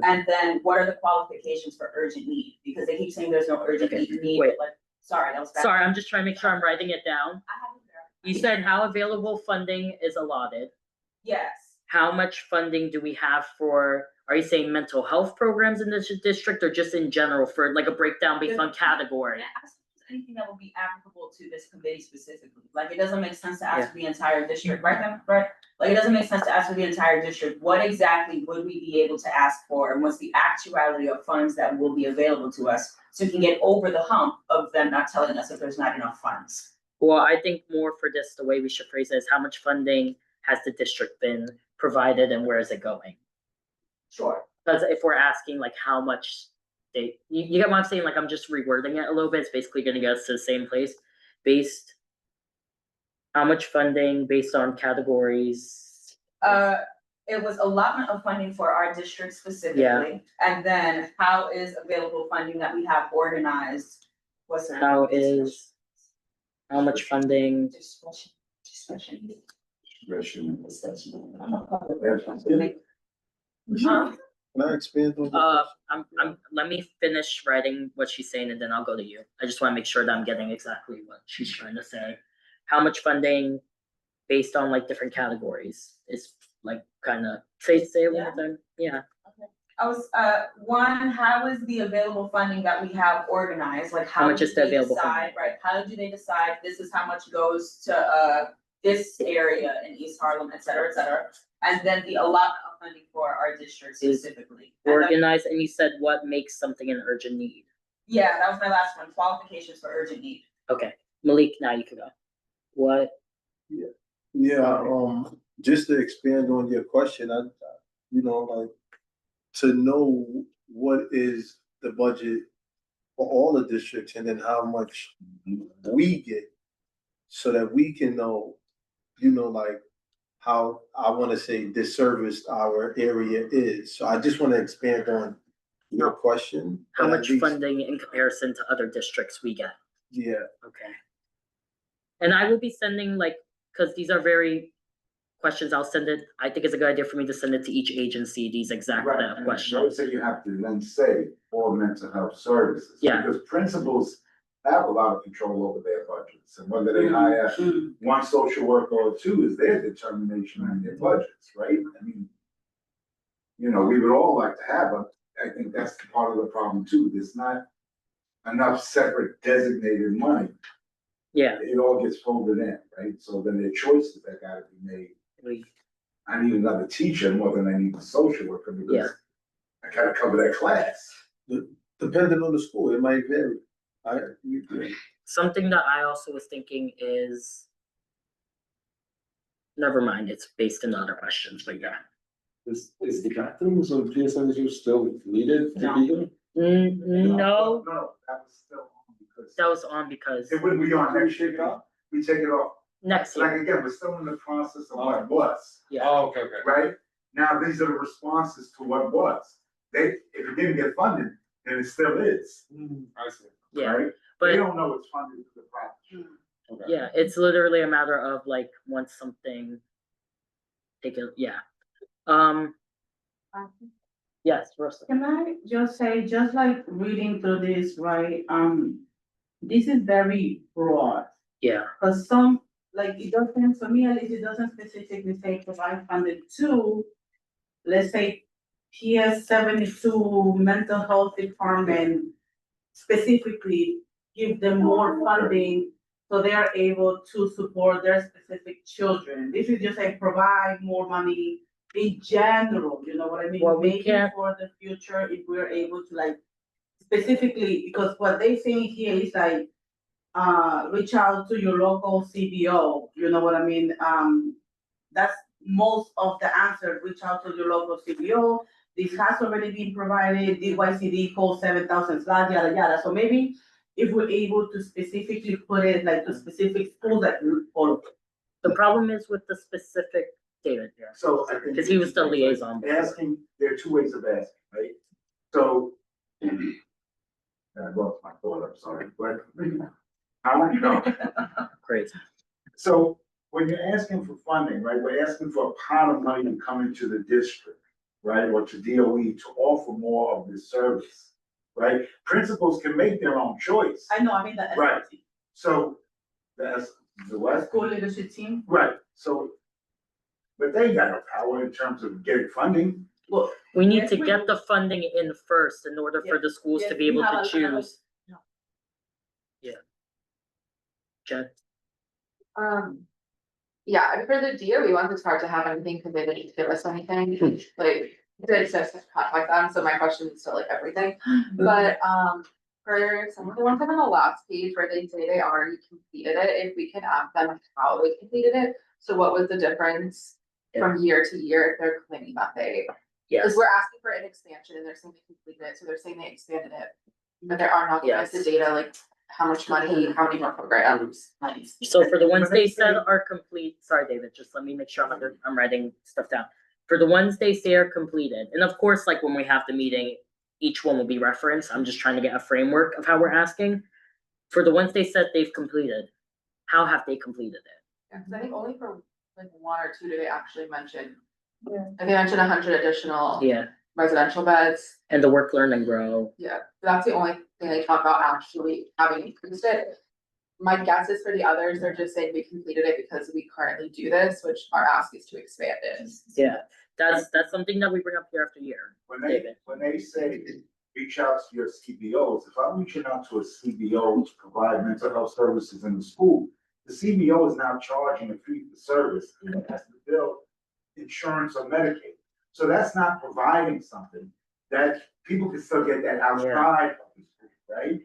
And then what are the qualifications for urgent need? Because they keep saying there's no urgent need, Wait. but like, sorry, that was bad. Sorry, I'm just trying to make sure I'm writing it down. I have it there. You said how available funding is allotted. Yes. How much funding do we have for, are you saying mental health programs in this district, or just in general for like a breakdown based on category? Yeah, ask anything that will be applicable to this committee specifically. Like, it doesn't make sense to ask for the entire district, right, ma'am? Right? Like, it doesn't make sense to ask for the entire district. What exactly would we be able to ask for? And what's the actuality of funds that will be available to us? So we can get over the hump of them not telling us if there's not enough funds. Well, I think more for this, the way we should phrase it is how much funding has the district been provided and where is it going? Sure. Because if we're asking like how much you get what I'm saying, like I'm just rewording it a little bit, it's basically gonna get us to the same place. How much funding based on categories? It was allotment of funding for our district specifically. And then how is available funding that we have organized? How much funding? Discussion. Can I expand on? Let me finish writing what she's saying and then I'll go to you. I just wanna make sure that I'm getting exactly what she's trying to say. How much funding based on like different categories is like kinda, say it one more time, yeah. I was, one, how is the available funding that we have organized? Like, How much do is the they available decide, right, how do they decide this is how much goes to, this area in East Harlem, et cetera, and then the allotment of funding for our district specifically. And then- Organized, and you said what makes something an urgent need? Yeah, that was my last one, qualifications for urgent need. Okay, Malik, now you can go. What? Yeah, just to expand on your question, like, to know what is the budget for all the districts and then how much we get, so that we can know, like, how, I wanna say, disserviced our area is. So I just wanna expand on your question. How but at much least- funding in comparison to other districts we get? Yeah, Okay. And I will be sending like, cause these are very questions, I'll send it, I think it's a good idea for me to send it to each agency, these exact Right, and I would questions. say you have to then say for mental health services. Yeah. Because principals have a lot of control over their budgets, and whether they hire one social worker or two is their determination on their budgets, right? I mean, we would all like to have, but I think that's part of the problem too, there's not enough separate designated money. Yeah. It all gets folded in, right? So then there are choices that gotta be made. I need another teacher more than I need a social worker because I gotta cover that class. depending on the school, it might vary. Something that I also was thinking is, never mind, it's based in other questions, but yeah. Is the bathrooms of PSNU still needed to be here? No, No, that was still on because that was on because it wouldn't be on next year. We take it off. next Like year, again, we're still in the process of what was, yeah. Oh, okay, okay. right? Now, these are the responses to what was. If it didn't get funded, then it still is, I see. Yeah, right? They but don't know it's funded to the project. Okay. yeah, it's literally a matter of like, once something. Take it, yeah. Yes, Russell. Can I just say, just like reading through this, right, this is very broad. Yeah, Cause some, like, it doesn't, for me at least, it doesn't specifically say provide funded to, let's say, PS 72 mental health department specifically give them more funding so they are able to support their specific children. This is just like provide more money in general, you know what I mean? Well, we Maybe can't- for the future, if we're able to like specifically, because what they say here is like, reach out to your local CBO, you know what I mean? That's most of the answer, reach out to your local CBO. This has already been provided, DYCD code 7,000 slot, yada, yada. So maybe if we're able to specifically put it like to specific schools that, or the problem is with the specific David, yeah. So I think. 'Cause he was the liaison before. Asking, there are two ways of asking, right? So. I lost my thought, I'm sorry, but. I want to know. Crazy. So when you're asking for funding, right, we're asking for a pot of money to come into the district, right, or to DOE to offer more of this service, right? Principals can make their own choice. I know, I mean, the Right. SLT, So that's the what? school leadership team. Right, so. But they got no power in terms of getting funding. Well, We need yes, to we get do. the funding in first in order for the schools to Yes, be we able have to a lot of- choose. Yeah. Jen, Yeah, for the DOE ones, it's hard to have anything committed to give us anything, like, it's just like them, so my question is still like everything. But, for some of the ones that are on the last page where they say they already completed it, if we can ask them how they completed it, so what was the difference from year to year if they're claiming that they, yes, because we're asking for an expansion and they're saying they completed it, so they're saying they expanded it. But there are not giving us the Yes. data, like how much money, how many more programs. so for the ones they said are complete, sorry, David, just let me make sure I'm writing stuff down. For the ones they say are completed, and of course, like when we have the meeting, each one will be referenced, I'm just trying to get a framework of how we're asking. For the ones they said they've completed, how have they completed it? Yeah, cause I think only for like one or two do they actually mention. Yeah. And they mentioned 100 additional Yeah, residential beds, and the work, learn and grow, yeah, that's the only thing they talk about actually having increased it. My guess is for the others, they're just saying we completed it because we currently do this, which our ask is to expand it. yeah, that's something that we bring up year after year, David. When they say reach out to your CBOs, if I'm reaching out to a CBO to provide mental health services in the school, the CBO is now charging a fee for service and has to bill insurance or Medicaid. So that's not providing something that people can still get that outside of the school, right?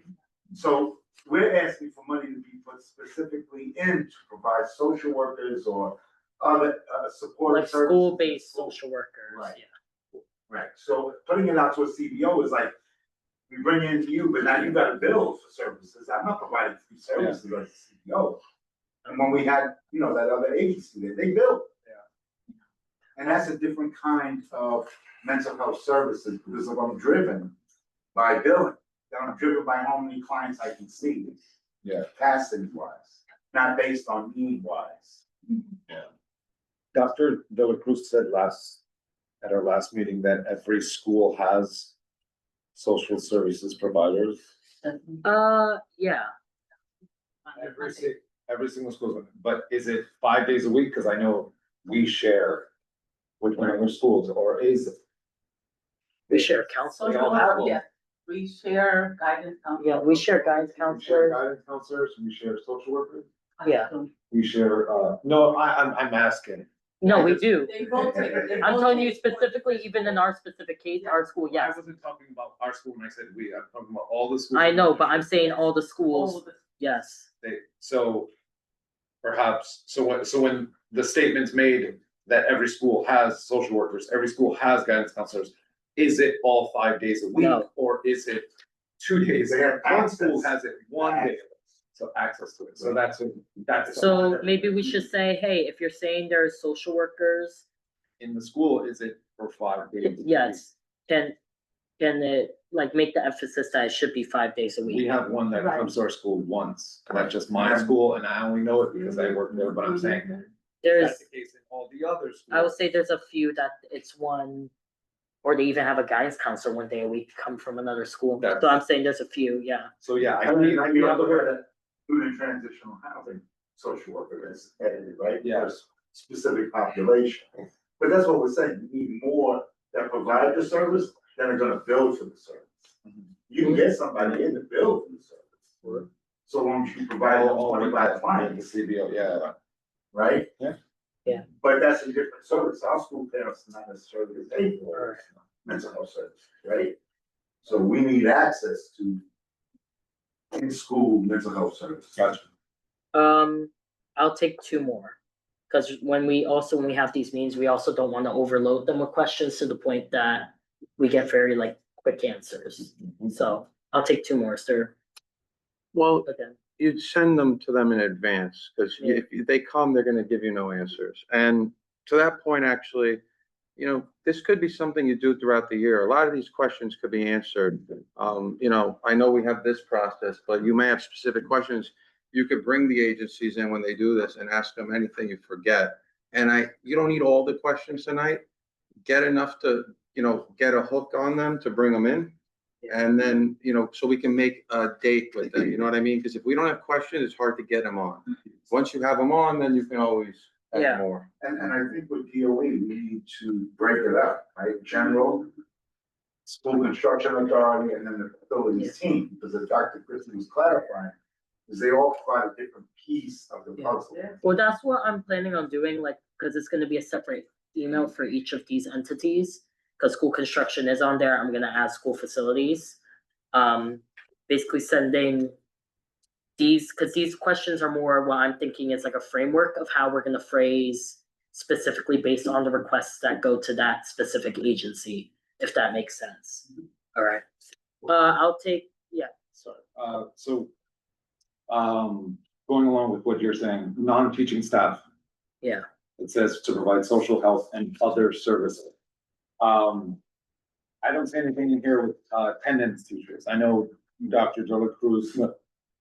So we're asking for money to be put specifically in to provide social workers or other support Like services. school-based social workers, Right. yeah. Right, so putting it out to a CBO is like, we bring in you, but now you gotta bill for services, I'm not providing free services as a CBO. And when we had, you know, that other agency, they bill. Yeah. And that's a different kind of mental health services, because I'm driven by billing, I'm driven by how many clients I can see. Yeah. Capacity wise, not based on need wise. Dr. De La Cruz said at our last meeting that every school has social services providers. Yeah. Every single school, but is it 5 days a week? Cause I know we share with other schools, or is it? We share counselors. They all have them. Yeah, we share guidance counselors. Yeah, we share guidance We share counselors, guidance counselors, we share social workers, yeah, we share, no, I'm asking. no, we do. They rotate. I'm telling you specifically, even in our specific case, our school, I yes. wasn't talking about our school when I said we, I'm talking about all the schools. I know, but I'm saying all the All schools, the- yes, So perhaps, so when the statement's made, that every school has social workers, every school has guidance counselors. Is it all 5 days a week, No. or is it 2 days? They have One school access. has it 1 day, so access to it, so that's. So maybe we should say, hey, if you're saying there's social workers, In the school, is it for 5 days? a week? yes, can it, like, make the emphasis that it should be 5 days a We week? have one that Right. comes to our school once, that's just my school, and I only know it because I work there, but I'm saying. There's, That's the case in all the other schools. I would say there's a few that it's one, or they even have a guidance counselor 1 day a week come from another school. That's- So I'm saying there's a few, yeah. So, yeah, I mean, I mean, student transitional housing, social worker is edited, right? Yeah. For a specific population. But that's what we're saying, you need more that provide the service than are gonna build for the service. You can get somebody in to build for the service, so long as you provide them $25 clients, The CBO, yeah. right? Yeah. Yeah. But that's a different service, our school parents not necessarily pay for mental health service, right? So we need access to in-school mental health service. Gotcha. I'll take 2 more. Cause when we have these meetings, we also don't wanna overload them with questions to the point that we get very like quick answers. So I'll take 2 more, sir. Well, Okay. you'd send them to them in advance, because Yeah. if they come, they're gonna give you no answers. And to that point, actually, you know, this could be something you do throughout the year. A lot of these questions could be answered. You know, I know we have this process, but you may have specific questions. You could bring the agencies in when they do this and ask them anything you forget. And you don't need all the questions tonight. Get enough to, you know, get a hook on them to bring them in. And then, you know, so we can make a date with them, you know what I mean? Because if we don't have questions, it's hard to get them on. Once you have them on, then you can always Yeah. add more. And I think with DOE, we need to break it up, right? General, school construction authority, and then the facilities team, because as Dr. Christie was clarifying, is they all provide a different piece of the puzzle. Well, that's what I'm planning on doing, like, cause it's gonna be a separate email for each of these entities. Cause school construction is on there, I'm gonna add school facilities. Basically sending these, cause these questions are more what I'm thinking is like a framework of how we're gonna phrase specifically based on the requests that go to that specific agency, if that makes sense. Alright, I'll take, yeah, sorry. Going along with what you're saying, non-teaching staff. Yeah. It says to provide social health and other services. I don't see anything in here with attendance teachers. I know Dr. De La Cruz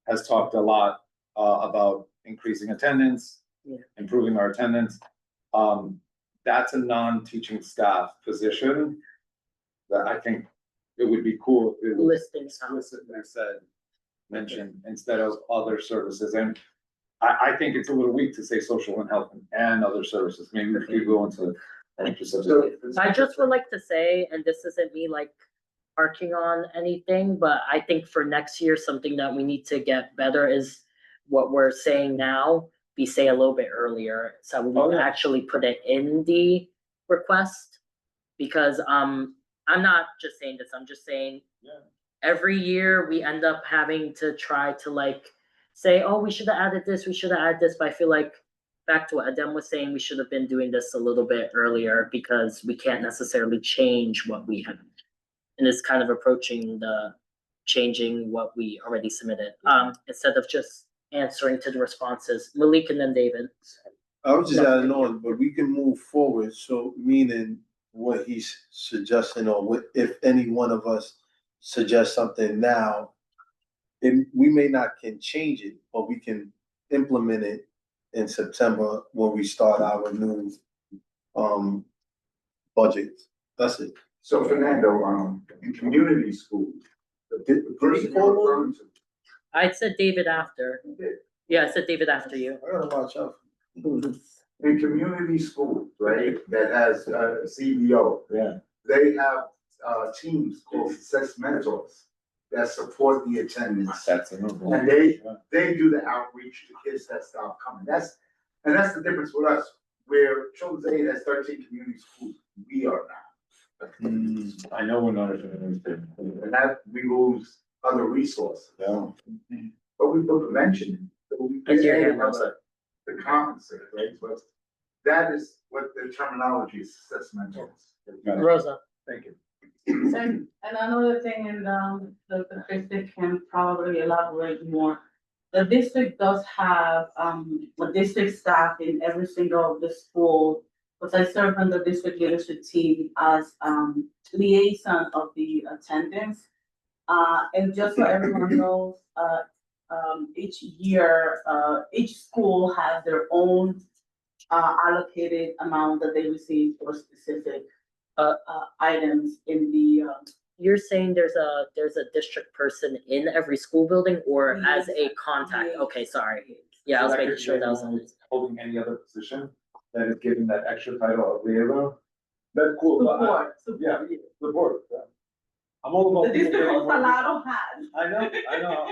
has talked a lot about increasing attendance. Yeah. Improving our attendance. That's a non-teaching staff position that I think it would be cool if it was Listing out. explicitly said, mentioned instead of other services. And I think it's a little weak to say social and health and other services. Maybe we could go into. I just would like to say, and this isn't me like harking on anything, but I think for next year, something that we need to get better is what we're saying now, we say a little bit earlier, so we Oh, can yeah. actually put it in the request. Because I'm not just saying this, I'm just saying. Yeah. Every year, we end up having to try to like say, oh, we should have added this, we should have added this, but I feel like back to what Adem was saying, we should have been doing this a little bit earlier because we can't necessarily change what we have. And it's kind of approaching the changing what we already submitted, instead of just answering to the responses. Malik and then David. I was just adding on, but we can move forward, so meaning what he's suggesting, or what, if any one of us suggests something now, and we may not can change it, but we can implement it in September when we start our new budget. That's it. So Fernando, in community schools, the person you're referring to. I said David after. Yeah, I said David after you. I gotta watch out. In community schools, right, that has CBO. Yeah. They have teams called success mentors that support the attendance. That's another. And they do the outreach to kids that stop coming. That's the difference with us, where Children's Aid has 13 community schools, we are not. I know we're not. And that we lose other resources. Yeah. But we put prevention. So we I hear pay you. another to compensate, right? But that is what the terminology is, assessment is. Rosa, Thank you. And another thing, and the district can probably elaborate more. The district does have a district staff in every single of the school. But I serve on the district leadership team as liaison of the attendance. And just so everyone knows, each year, each school has their own allocated amount that they receive for specific items in the you're saying there's a district person in every school building or as a contact? Yes. Okay, sorry. Yeah, I was making sure that was on this. Holding any other position that is given that extra title of liaison. That's cool. but I- support. Yeah, support, yeah. I'm all about. The people district getting holds a more- lot of hats, I know.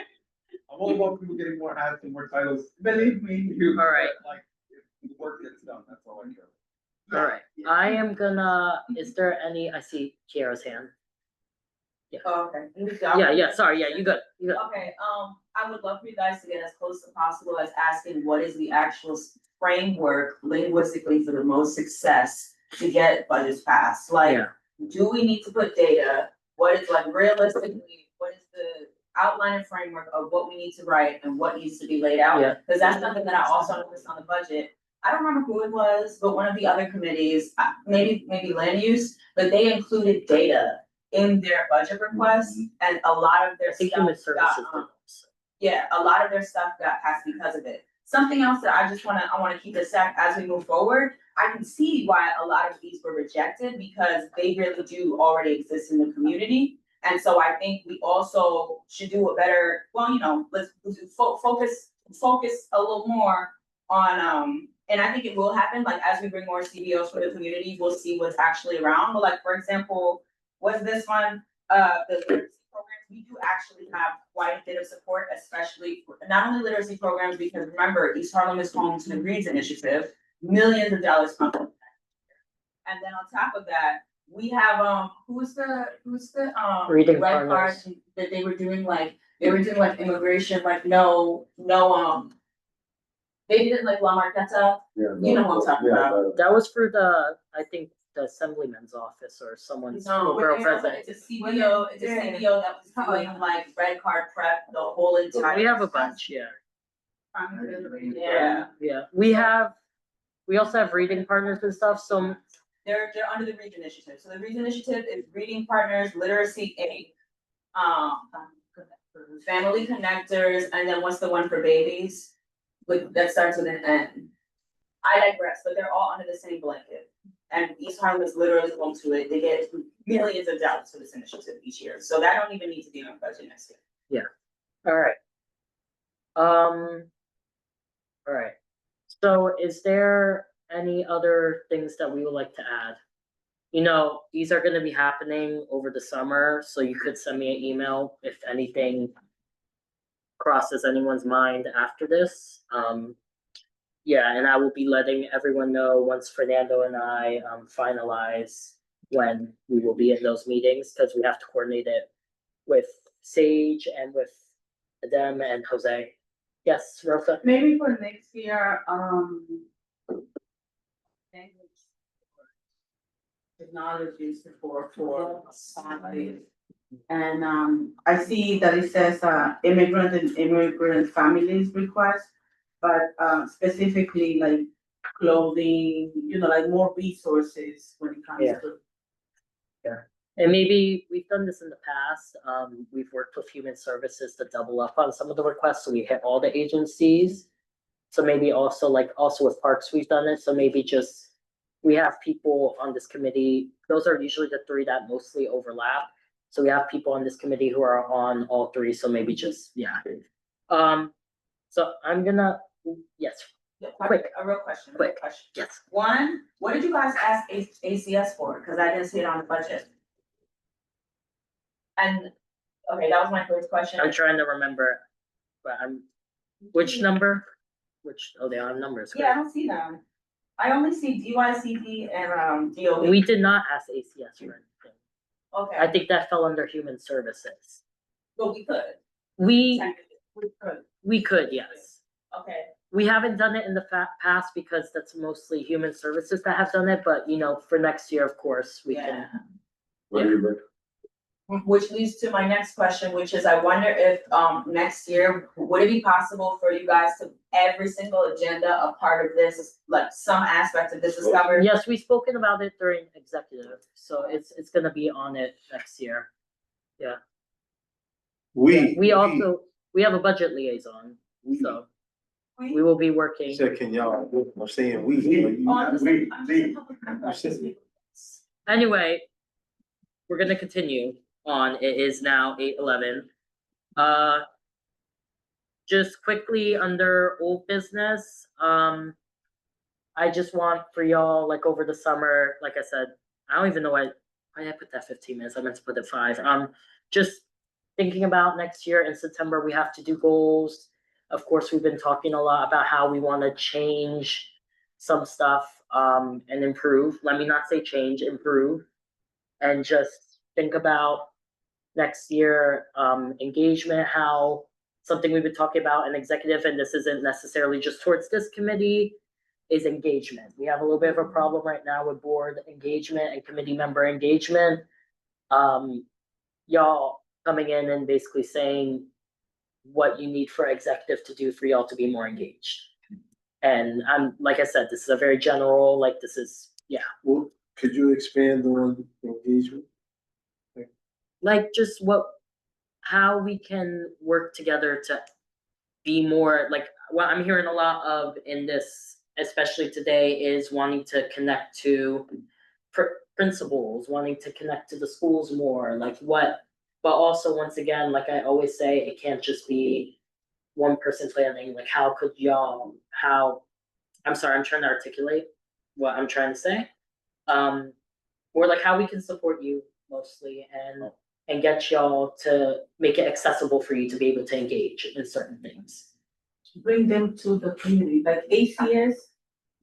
I'm all about people getting more hats and more titles. believe me. All right. Like, if the work gets done, that's all I care. All right, I am gonna, is there any, I see Kiara's hand. Okay. Yeah, sorry, yeah, you good. Okay, I would love for you guys to get as close as possible as asking what is the actual framework linguistically for the most success to get budgets passed? Like, Yeah. do we need to put data? What is like realistically, what is the outline and framework of what we need to write and what needs to be laid out? Yeah. Cause that's something that I also noticed on the budget. I don't remember who it was, but one of the other committees, maybe land use, but they included data in their budget requests and a lot of their I think human stuff got, services did also. yeah, a lot of their stuff got passed because of it. Something else that I wanna keep a sec as we move forward. I can see why a lot of these were rejected because they really do already exist in the community. And so I think we also should do a better, let's focus a little more on, and I think it will happen, like, as we bring more CBOs for the community, we'll see what's actually around. But like, for example, what's this one? The literacy programs, we do actually have quite a bit of support, especially for not only literacy programs, because remember, East Harlem is home to the Reads Initiative, millions of dollars come from that. And then on top of that, we have, who's the Reading red partners. card that they were doing like immigration, like they did like La Marqueta, Yeah. you know what I'm talking about. That was for the, I think, the assemblyman's office or someone's No, borough it's president. a CBO, that was doing like red card prep, the whole entire. We have a bunch, yeah. Yeah, We also have reading partners and stuff, so they're under the Reads Initiative, so the Reads Initiative is Reading Partners, Literacy Inc. Family Connectors, and then what's the one for babies? That starts with an N. I digress, but they're all under the same blanket. And East Harlem is literally home to it. They get millions of dollars for this initiative each year, so that don't even need to be on budget next year. alright. Alright, so is there any other things that we would like to add? These are gonna be happening over the summer, so you could send me an email if anything crosses anyone's mind after this. Yeah, and I will be letting everyone know once Fernando and I finalize when we will be in those meetings, because we have to coordinate it with Sage and with them and Jose. Yes, Rosa? Maybe for next year, technology support for families. And I see that it says immigrant and immigrant families request, but specifically like clothing, like more resources when it comes Yeah. to. And maybe we've done this in the past, we've worked with human services to double up on some of the requests, so we hit all the agencies. So maybe also with parks, we've done it, so maybe we have people on this committee, those are usually the three that mostly overlap. So we have people on this committee who are on all three, so maybe yeah. So I'm gonna, yes, Quick. A real question. Quick. yes. One, what did you guys ask ACS for? Cause I didn't see it on the budget. And, okay, that was my first question. I'm trying to remember, but which number? They are numbers. Yeah, I don't see them. I only see DYCD and DOE. We did not ask ACS for anything. Okay, I think that fell under human services. but we could. We Technically, we could. could, yes. Okay, We haven't done it in the past because that's mostly human services that have done it, but you know, for next year, of course, we can. Which leads to my next question, which is I wonder if, next year, would it be possible for you guys to, every single agenda, a part of this, is like some aspect of this is covered? Yes, we've spoken about it during executive, so it's gonna be on it next year. We have a budget liaison, so we will be working. Second, y'all, I'm saying we. Anyway, we're gonna continue on. It is now 8:11. Just quickly under old business, I just want for y'all, like over the summer, like I said, I don't even know why I put that 15 minutes. I meant to put it 5. Just thinking about next year in September, we have to do goals. Of course, we've been talking a lot about how we want to change some stuff and improve. Let me not say change, improve. And just think about next year, engagement, how something we've been talking about in executive, and this isn't necessarily just towards this committee, is engagement. We have a little bit of a problem right now with board engagement and committee member engagement. Y'all coming in and basically saying what you need for executive to do for y'all to be more engaged. And like I said, this is a very general, like this is, Well, could you expand on engagement? like just how we can work together to be more, like what I'm hearing a lot of in this, especially today, is wanting to connect to principals, wanting to connect to the schools more, like what, but also once again, like I always say, it can't just be one person planning, like how could y'all, I'm sorry, I'm trying to articulate what I'm trying to say. Or like how we can support you mostly and get y'all to make it accessible for you to be able to engage in certain things. Bring them to the community, like ACS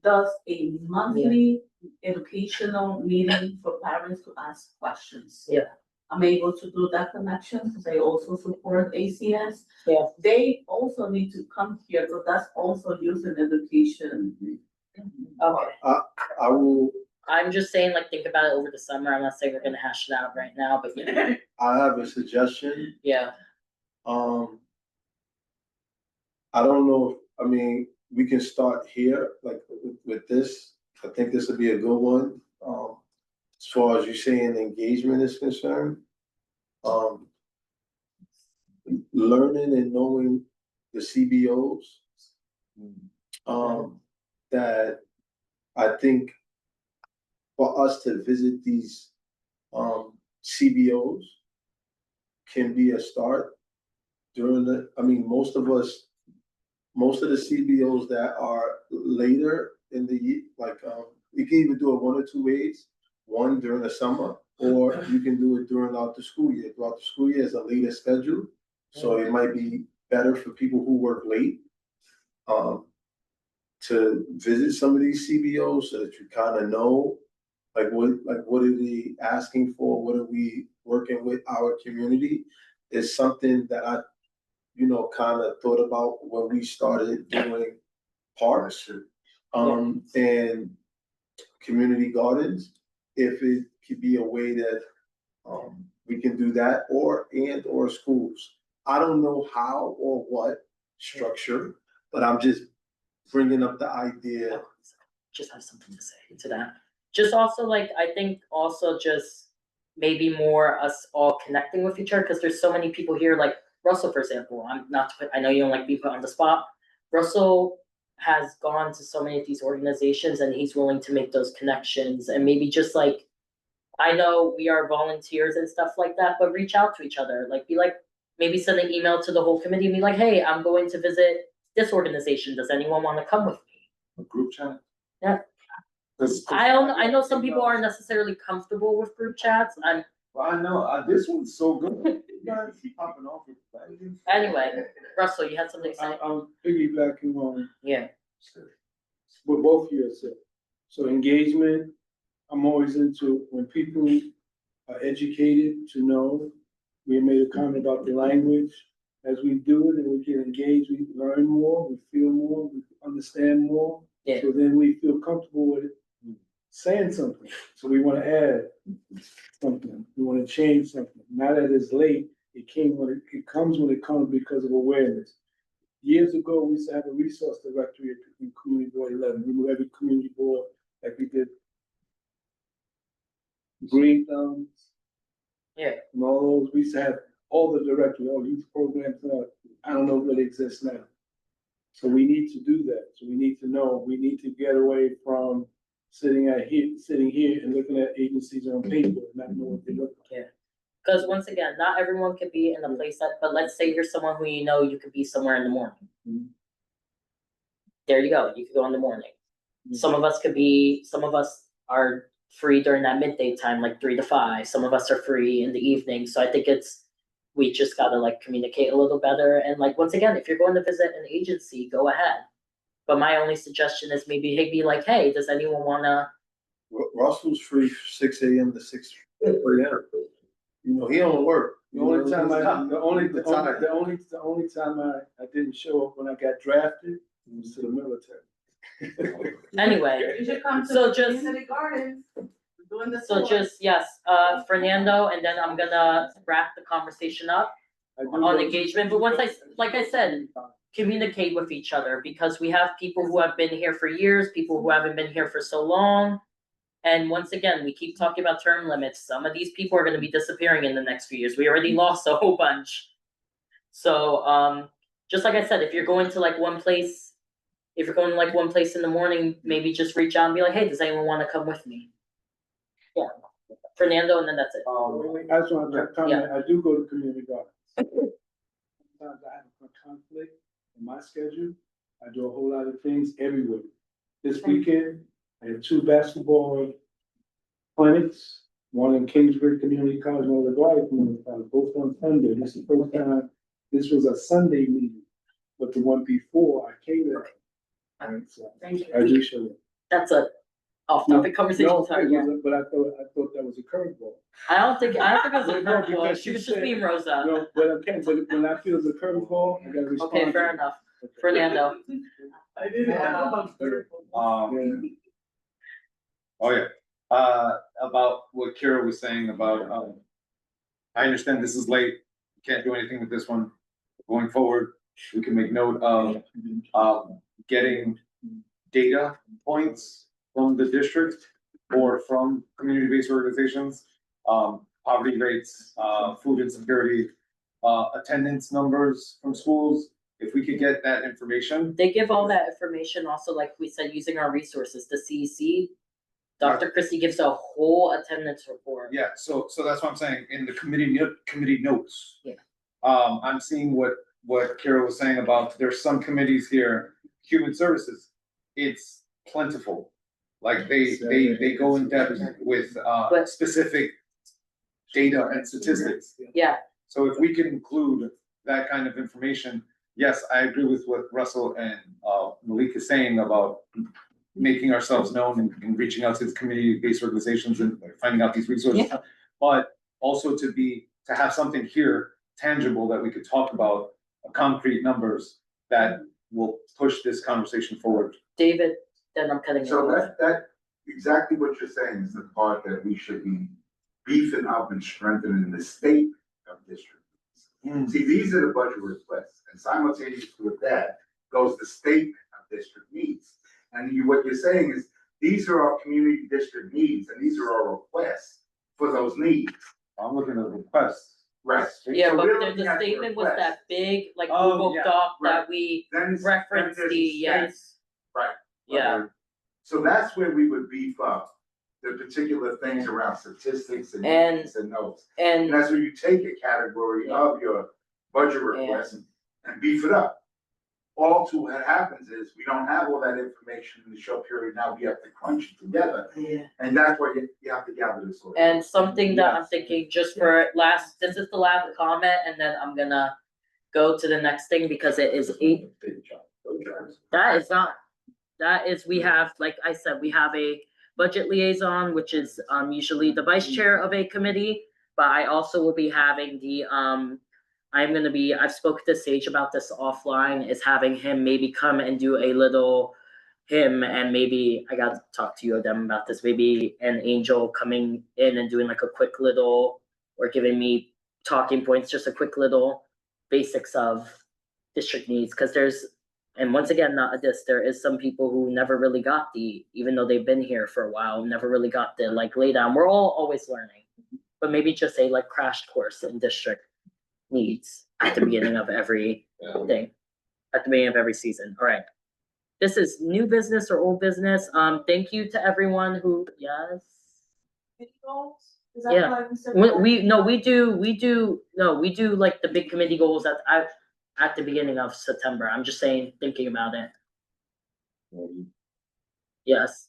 does a monthly educational meeting for parents to ask questions. Yeah. I'm able to do that connection because I also support ACS. Yeah. They also need to come here, because that's also youth and education. Okay. I will, I'm just saying, like, think about it over the summer. I'm not saying we're gonna hash it out right now, but yeah. I have a suggestion. Yeah. I don't know, I mean, we can start here, like with this. I think this would be a good one. As far as you saying engagement is concerned. Learning and knowing the CBOs. That I think for us to visit these CBOs can be a start during most of the CBOs that are later in the year, like, you can even do it 1 or 2 ways. One during the summer, or you can do it throughout the school year. Throughout the school year is a later schedule, so it might be better for people who work late to visit some of these CBOs so that you kind of know, what are they asking for? What are we working with our community? Is something that I, kind of thought about when we started doing parks, and community gardens. If it could be a way that, we can do that, or schools. I don't know how or what structure, but I'm just bringing up the idea. Just have something to say to that. Just also, like, I think also just maybe more us all connecting with each other, because there's so many people here, like Russell, for example. I know you don't like being put on the spot. Russell has gone to so many of these organizations and he's willing to make those connections, and maybe just like, I know we are volunteers and stuff like that, but reach out to each other, like be like, maybe send an email to the whole committee and be like, hey, I'm going to visit this organization. Does anyone want to come with me? A group chat? Yeah. I know some people aren't necessarily comfortable with group chats. Well, I know, this one's so good. You guys keep popping off with that. Anyway, Russell, you had something to say? I'm piggybacking on Yeah. what both of you have said. So engagement, I'm always into when people are educated to know. We made a comment about the language. As we do it and we get engaged, we learn more, we feel more, we understand more. Yeah. So then we feel comfortable with it, saying something. So we wanna add something, we wanna change something. Now that it's late, it comes when it comes because of awareness. Years ago, we used to have a resource directory in Community Board 11. We knew every community board, like we did Green Thumbs. Yeah. And all those, we used to have all the directory, all youth programs, I don't know if it exists now. So we need to do that. So we need to know, we need to get away from sitting here and looking at agencies on paper and not know what they look like. Because once again, not everyone could be in a place but let's say you're someone who you could be somewhere in the morning. Mhm. There you go, you could go in the morning. Some of us are free during that midday time, like 3 to 5. Some of us are free in the evening, so I think we just gotta like communicate a little better. And like, once again, if you're going to visit an agency, go ahead. But my only suggestion is maybe he'd be like, hey, does anyone wanna? Russell's free 6 a.m. to 6 p.m. You know, he don't work. The only time I didn't show up when I got drafted was to the military. Anyway, You should come to So the just- community gardens, doing the. so tour. yes, Fernando, and then I'm gonna wrap the conversation up on engagement. But like I said, communicate with each other, because we have people who have been here for years, people who haven't been here for so long. And once again, we keep talking about term limits. Some of these people are gonna be disappearing in the next few years. We already lost a whole bunch. So, just like I said, if you're going to like one place in the morning, maybe just reach out and be like, hey, does anyone wanna come with me? Yeah, Fernando, and then that's it. I just want to comment, I do go to community gardens. Sometimes I have a conflict in my schedule. I do a whole lot of things everywhere. This weekend, I had 2 basketball clinics, one in Kingsbury Community College, one at LaGuardia Community College, both on Sunday. This is the first time, this was a Sunday meeting, but the one before I came there. And so, Thank you. I do show it. That's a off-topic conversation, No, sorry, it yeah. wasn't, but I thought that was a curveball. I don't think it was a No, curveball, because she you was just said- being Rosa. No, but when I feel it's a curveball, I gotta respond. Okay, fair enough. Fernando, I didn't have a Oh, yeah, about what Kira was saying about, I understand this is late, can't do anything with this one. Going forward, we can make note of, getting data points from the district or from community-based organizations. Poverty rates, food insecurity, attendance numbers from schools. If we could get that information. they give all that information also, like we said, using our resources, the CEC. Dr. Christie gives a whole attendance report. Yeah, so that's what I'm saying, in the committee notes. Yeah. I'm seeing what Kira was saying about, there's some committees here, human services, it's plentiful. Like they go in depth with specific data and statistics. Yeah, So if we can include that kind of information, yes, I agree with what Russell and Malik is saying about making ourselves known and reaching out to the community-based organizations and finding out these resources. Yeah. But also to have something here tangible that we could talk about, concrete numbers that will push this conversation forward. David, then I'm cutting it So off. that, exactly what you're saying is the part that we should be beefing up and strengthening the state of district. See, these are the budget requests, and simultaneous with that goes the statement of district needs. And what you're saying is, these are our community district needs, and these are our requests for those needs. I'm looking at the requests. Right. Yeah, So but we're the looking at the statement was request. that big, like Oh, Google yeah, Doc right. that we Then it's- referenced then there's the, state. yes. Right. Yeah, So that's where we would beef up the particular things around statistics and And- needs and notes. And and that's where you take a category of your budget request and beef it up. All too what happens is, we don't have all that information in the short period, now we have to crunch it together, yeah. and that's why you have to gather this. order. And something that I'm thinking just for this is the last comment, and then I'm gonna go to the next thing because it is 8. We have, like I said, we have a budget liaison, which is usually the vice chair of a committee. But I also will be having the I've spoken to Sage about this offline, is having him maybe come and do a little, him and maybe, I got to talk to you, Adem, about this, maybe an Angel coming in and doing like a quick little, or giving me talking points, just a quick little basics of district needs, because there's, and once again, not a diss, there is some people who never really got even though they've been here for a while, never really got the like lay down. We're all always learning, but maybe just a like crash course in district needs at the beginning of every thing, at the beginning of every season. All right. This is new business or old business. Thank you to everyone who, yes. Yeah. We do like the big committee goals at the beginning of September. I'm just saying, thinking about it. Yes.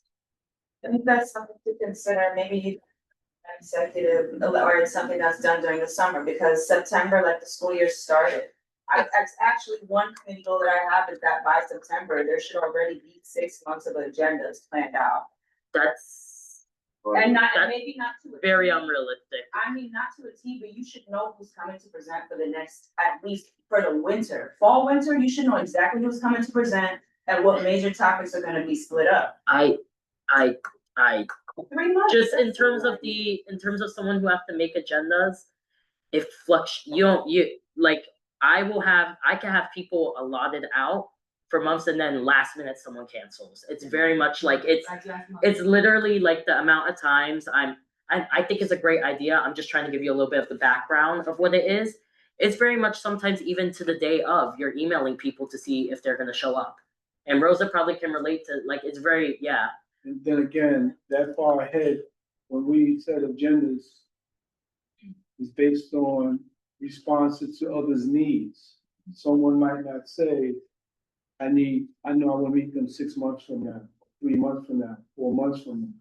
I think that's something to consider, maybe executive, or it's something that's done during the summer, because September, like the school year started. It's actually one committee goal that I have is that by September, there should already be 6 months of agendas planned out. That's And maybe not to a very T. unrealistic. I mean, not to a T, but you should know who's coming to present for the next, at least for the winter. Fall, winter, you should know exactly who's coming to present and what major topics are gonna be split up. I 3 months. just in terms of someone who have to make agendas, it I can have people allotted out for months and then last minute someone cancels. It's very much like it's literally like the amount of times I think it's a great idea. I'm just trying to give you a little bit of the background of what it is. It's very much sometimes even to the day of, you're emailing people to see if they're gonna show up. And Rosa probably can relate to, like, it's very, yeah. And then again, that far ahead, when we set agendas, is based on responses to others' needs. Someone might not say, I know I want to meet them 6 months from now, 3 months from now, 4 months from now,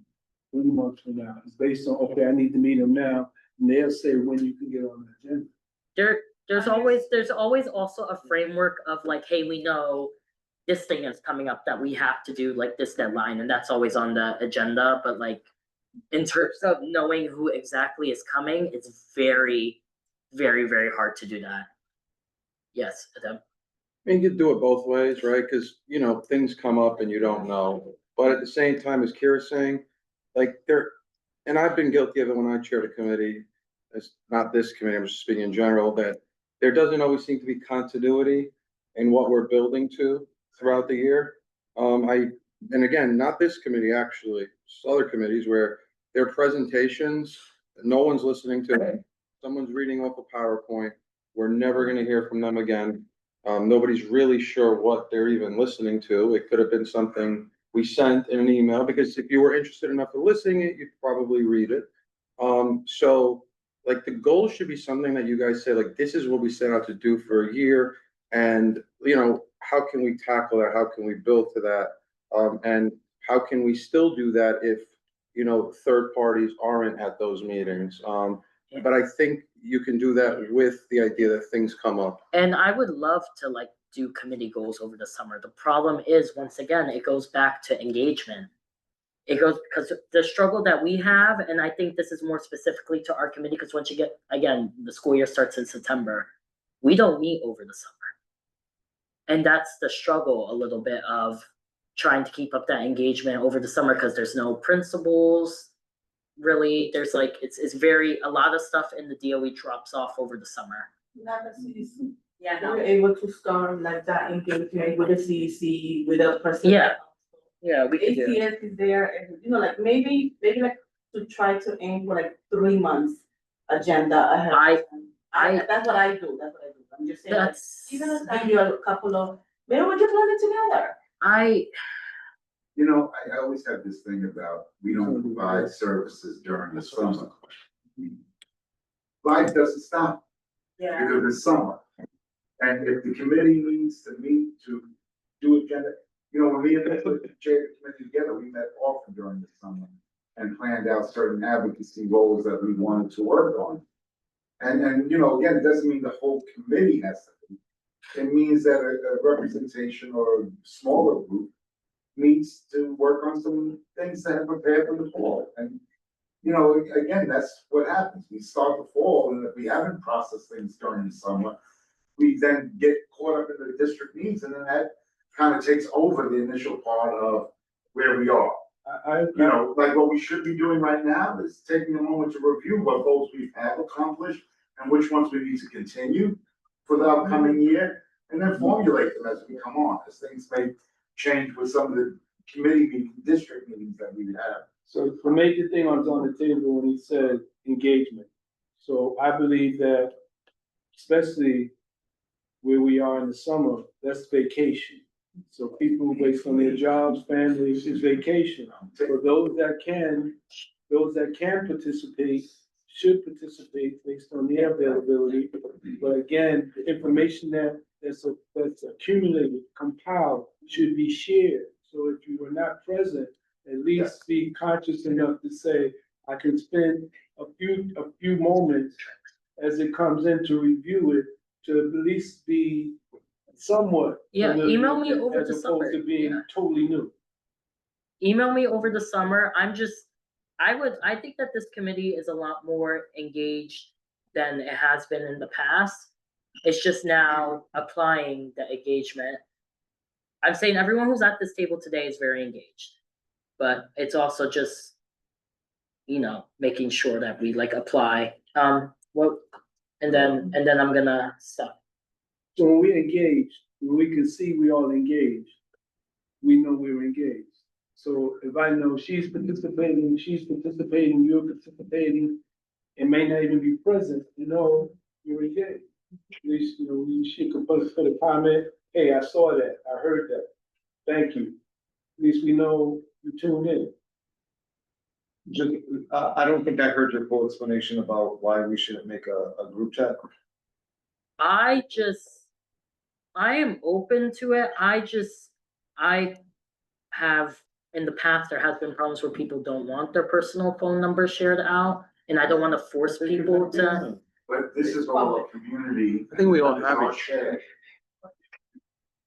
3 months from now. It's based on, okay, I need to meet them now, and they'll say when you can get on the agenda. There's always also a framework of like, hey, we know this thing is coming up that we have to do, like this deadline, and that's always on the agenda, but like in terms of knowing who exactly is coming, it's very, very, very hard to do that. Yes, Adam. I mean, you do it both ways, right? Because, things come up and you don't know. But at the same time, as Kira's saying, like and I've been guilty of it when I chaired a committee, it's not this committee, I'm just speaking in general, that there doesn't always seem to be continuity in what we're building to throughout the year. And again, not this committee, actually, just other committees where their presentations, no one's listening to it. Someone's reading off a PowerPoint. We're never gonna hear from them again. Nobody's really sure what they're even listening to. It could have been something we sent in an email, because if you were interested enough in listening it, you'd probably read it. So like the goal should be something that you guys say, like, this is what we set out to do for a year. And, how can we tackle that? How can we build to that? And how can we still do that if, third parties aren't at those meetings? But I think you can do that with the idea that things come up. And I would love to like do committee goals over the summer. The problem is, once again, it goes back to engagement. It goes because the struggle that we have, and I think this is more specifically to our committee, because once you get, again, the school year starts in September, we don't meet over the summer. And that's the struggle a little bit of trying to keep up that engagement over the summer, because there's no principals. Really, there's like, it's very, a lot of stuff in the DOE drops off over the summer. Not the CDC. Yeah, We're no, able to start like that engagement with the CDC, with the person. Yeah, we could do. ACS is there, and like maybe like to try to aim for like 3 months agenda ahead. That's what I do, I'm just saying, like, even if I give you a couple of, maybe we just learn it together. I always have this thing about, we don't provide services during the summer. Life doesn't stop because it's summer. And if the committee needs to meet to do agenda, when we initially chaired the committee together, we met often during the summer and planned out certain advocacy roles that we wanted to work on. And again, it doesn't mean the whole committee has to be. It means that a representation or a smaller group needs to work on some things that have prepared for the fall. And, again, that's what happens. We start the fall, and if we haven't processed things during the summer, we then get caught up in the district needs, and then that kind of takes over the initial part of where we are. You know, like what we should be doing right now is taking a moment to review what goals we have accomplished and which ones we need to continue for the upcoming year, and then formulate them as we come on, as things may change with some of the committee meetings, district meetings that we have. So the major thing was on the table when he said engagement. So I believe that, especially where we are in the summer, that's vacation. So people based on their jobs, families, is vacation. For those that can participate, should participate based on their availability. But again, the information that's accumulated, compiled, should be shared. So if you were not present, at least be conscious enough to say, I can spend a few moments as it comes in to review it, to at least be somewhat. Yeah, email me over as the summer. opposed to being totally new. Email me over the summer. I think that this committee is a lot more engaged than it has been in the past. It's just now applying the engagement. I'm saying everyone who's at this table today is very engaged, but it's also just, making sure that we like apply, and then I'm gonna stop. So when we engage, when we can see we all engaged, we know we're engaged. So if I know she's participating, you're participating, and may not even be present, you're engaged. At least, she could put a comment, hey, I saw that, I heard that, thank you. At least we know you tuned in. I don't think I heard your full explanation about why we shouldn't make a group chat. I am open to it. I have, in the past, there has been problems where people don't want their personal phone number shared out, and I don't want to force people to. But this is all a community. I think we all It's have all it. shared.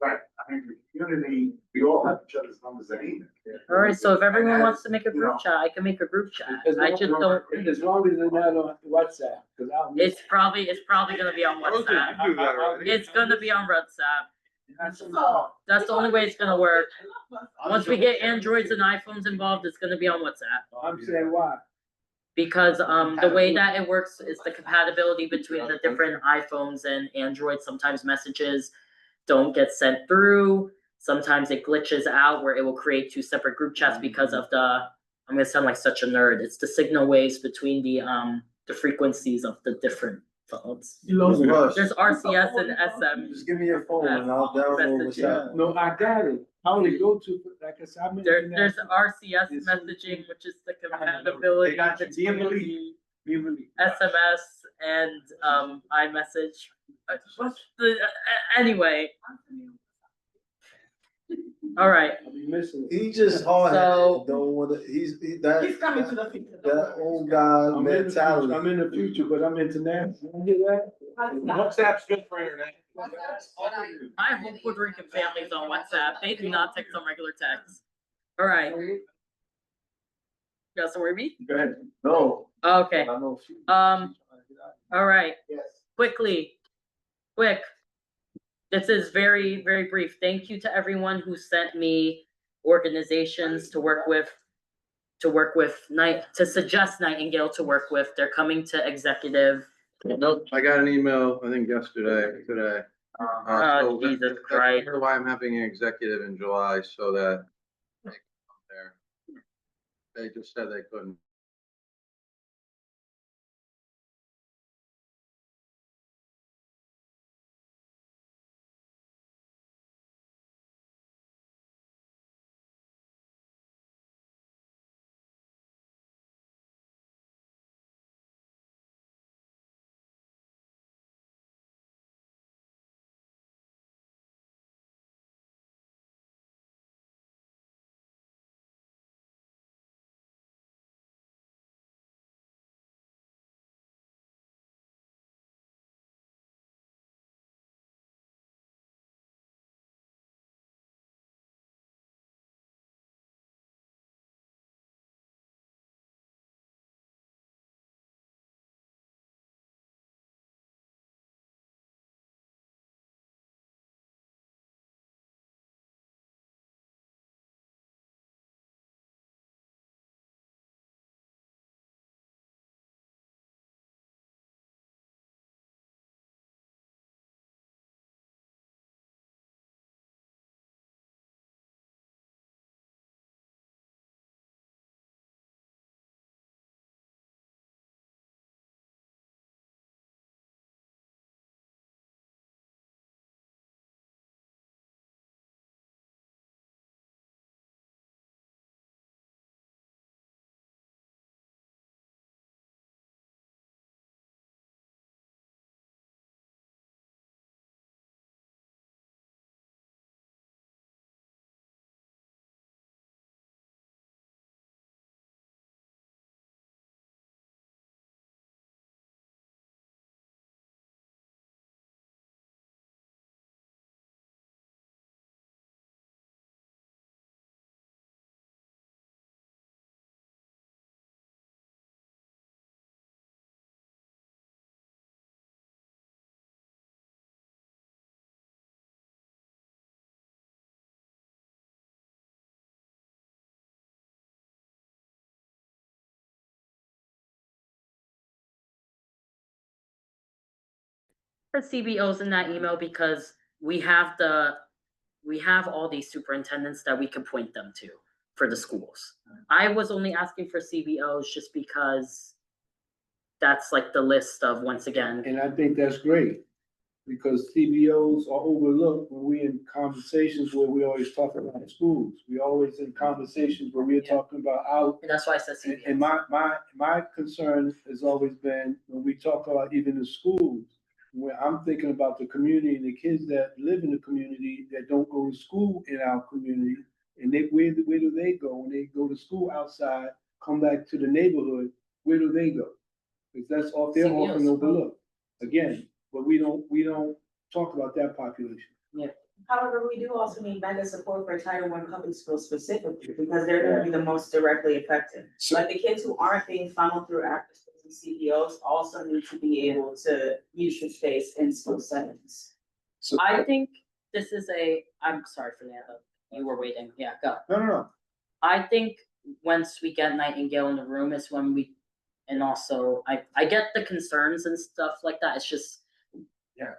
Right, I mean, the community, we all have each other's numbers anyway. All right, so if everyone And wants to make a you group know, chat, I can make a group chat. As I long- just don't. As long as it's not on WhatsApp, because I'll miss. It's probably gonna be on WhatsApp. do that already. It's gonna be on WhatsApp. That's the only way it's gonna work. Once we get Androids and iPhones involved, it's gonna be on WhatsApp. I'm saying why? Because the way that it works is the compatibility between the different iPhones and Androids. Sometimes messages don't get sent through. Sometimes it glitches out where it will create two separate group chats because of I'm gonna sound like such a nerd. It's the signal waves between the frequencies of the different phones. You lost us. There's RCS and SM. Just give me your phone and I'll download what's that. No, I got it. I only go to, like I said, I'm. There's RCS messaging, which is the compatibility They got you. between Be really. SMS and iMessage. Anyway, all right. I'll be missing it. He just hard, So- don't wanna, He's coming to the future. that old guy I'm in the future, mentality. I'm in the future, but I'm international. You hear that? WhatsApp's good for internet. I have Puerto Rican families on WhatsApp. They do not text on regular text. All right. You got somewhere to be? Go ahead. No. Okay. I know. All right. Yes. Quick. This is very, very brief. Thank you to everyone who sent me organizations to work with, to suggest Nightingale to work with. They're coming to executive. Nope, I got an email, I think today. So Jesus that's Christ. part of why I'm having an executive in July, so that they can come there. They just said they couldn't. for CBOs in that email because we have all these superintendents that we can point them to for the schools. I was only asking for CBOs just because that's like the list of, once again, And I think that's great, because CBOs are overlooked when we in conversations where we always talk about schools. We always in conversations where we're talking about out. and that's why I said And CBOs. my concern has always been, when we talk about even the schools, where I'm thinking about the community and the kids that live in the community that don't go to school in our community. And where do they go? When they go to school outside, come back to the neighborhood, where do they go? Because that's off, they're often CBOs. overlooked. Again, but we don't talk about that population. However, we do also need mega support for Title I public schools specifically, because they're gonna be the most directly affected. Like the kids who aren't being funneled through after schools and CBOs also need to be able to use your space in school settings. I think this is I'm sorry, Fernando, you were waiting. Yeah, go. No. I think once we get Nightingale in the room is when and also I get the concerns and stuff like that. It's just, Yeah.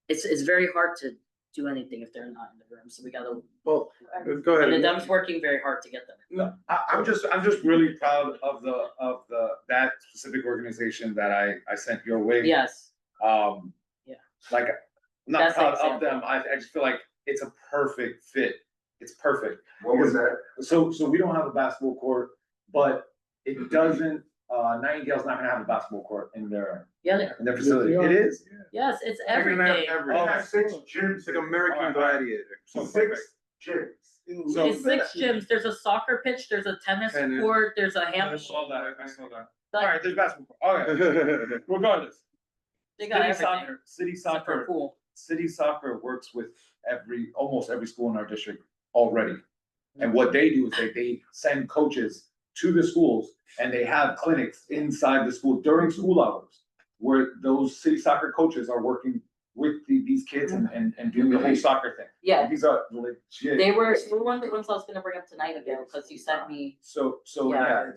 It's very hard to do anything if they're not in the room. So we gotta, Well, go and the ahead. Dem's working very hard to get them. No, I'm just really proud of that specific organization that I sent your way. Yes, Yeah. Like, I'm not That's proud the of them, I just feel like it's a perfect fit. It's perfect. What was that? So we don't have a basketball court, but it doesn't, Nightingale's not gonna have a basketball court in their facility. Yes, they It are. is. yes, it's They're gonna have everything. They have 6 gyms. It's like American Gladiator. So 6 gyms. So- It's 6 gyms. There's a soccer pitch, there's a tennis Tennis. court, there's a I handball. saw that. Like, Alright, there's basketball. Okay, regardless. They got City everything. soccer, city Except for a soccer, pool. city soccer works with almost every school in our district already. And what they do is they send coaches to the schools and they have clinics inside the school during school hours, where those city soccer coaches are working with these kids and doing the whole soccer thing. Yeah, These are legit. they were one of the ones I was gonna bring up tonight again, because you sent me. So, Yeah.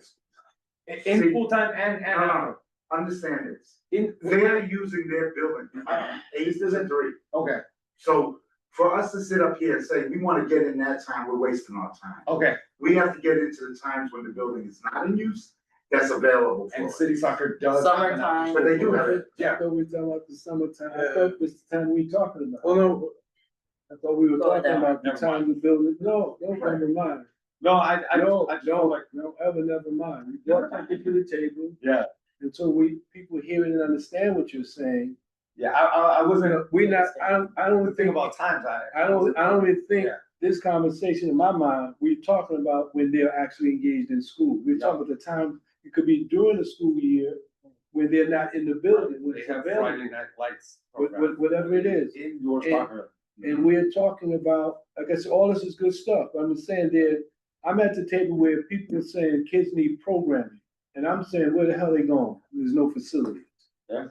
yeah. In full time No, understand this. in, They're using their building, 8 to 3. okay, So for us to sit up here and say, we wanna get in that time, we're wasting our time. okay, We have to get into the times when the building is not in use, that's available for and us. city soccer does. have an Summertime. But they do have it. Yeah. I thought we were talking about the summertime. I thought this the time we talking about. Well, no, I thought we were Go ahead, talking about the never time the building, no, never mind. No, I No, just feel like, never mind. We brought something to the table, yeah, and so people hear it and understand what you're saying. yeah, I wasn't. We not, I don't The thing think about times, I don't even think Yeah. this conversation in my mind, we're talking about when they're actually engaged in school. We're talking about the time, it could be during the school year when they're not in the building, when They it's have available, Friday night lights. program. whatever it is. Indoor And- soccer. And we're talking about, like I said, all this is good stuff. I'm just saying that I'm at the table where people are saying kids need programming. And I'm saying, where the hell are they going? There's no facilities. Yeah.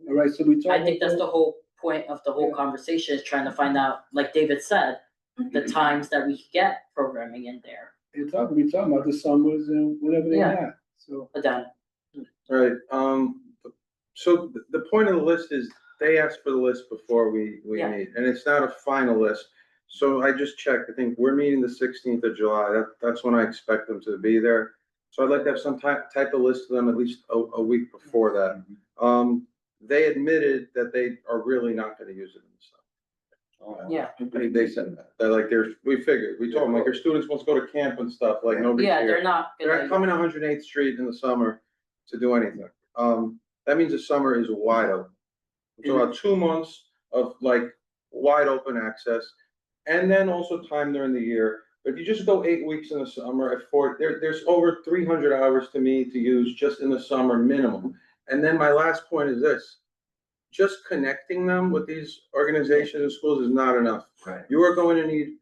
All right, so we talk. I think that's the whole point of the whole conversation, is trying to find out, like David said, the times that we could get programming in there. We talking about the summers and whatever they Yeah. have, so. But then, right, so the point of the list is, they asked for the list before we Yeah. meet, and it's not a final list. So I just checked, I think we're meeting the 16th of July, that's when I expect them to be there. So I'd like to have some type of list of them at least a week before that. They admitted that they are really not gonna use it in the summer. yeah, They said that, they're like, we figured, we told them, like, your students wants to go to camp and stuff, like, nobody's yeah, here. they're not They're not gonna, coming 108th Street in the summer to do anything. That means the summer is wide open. So about 2 months of like wide open access, and then also time during the year. But if you just go 8 weeks in the summer at there's over 300 hours to me to use just in the summer minimum. And then my last point is this: just connecting them with these organizations and schools is not enough. Right. You are going to need,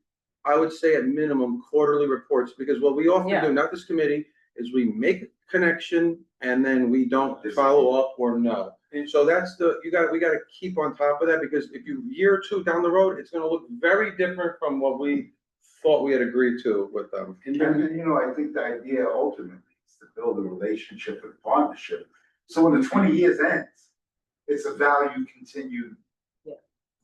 I would say at minimum, quarterly reports, because what we often Yeah. do, not this committee, is we make a connection and then we don't follow up or no. And so that's we gotta keep on top of that, because if you year or two down the road, it's gonna look very different from what we thought we had agreed to with them. And I think the idea ultimately is to build a relationship and partnership. So when the 20 years ends, it's a value continued Yeah.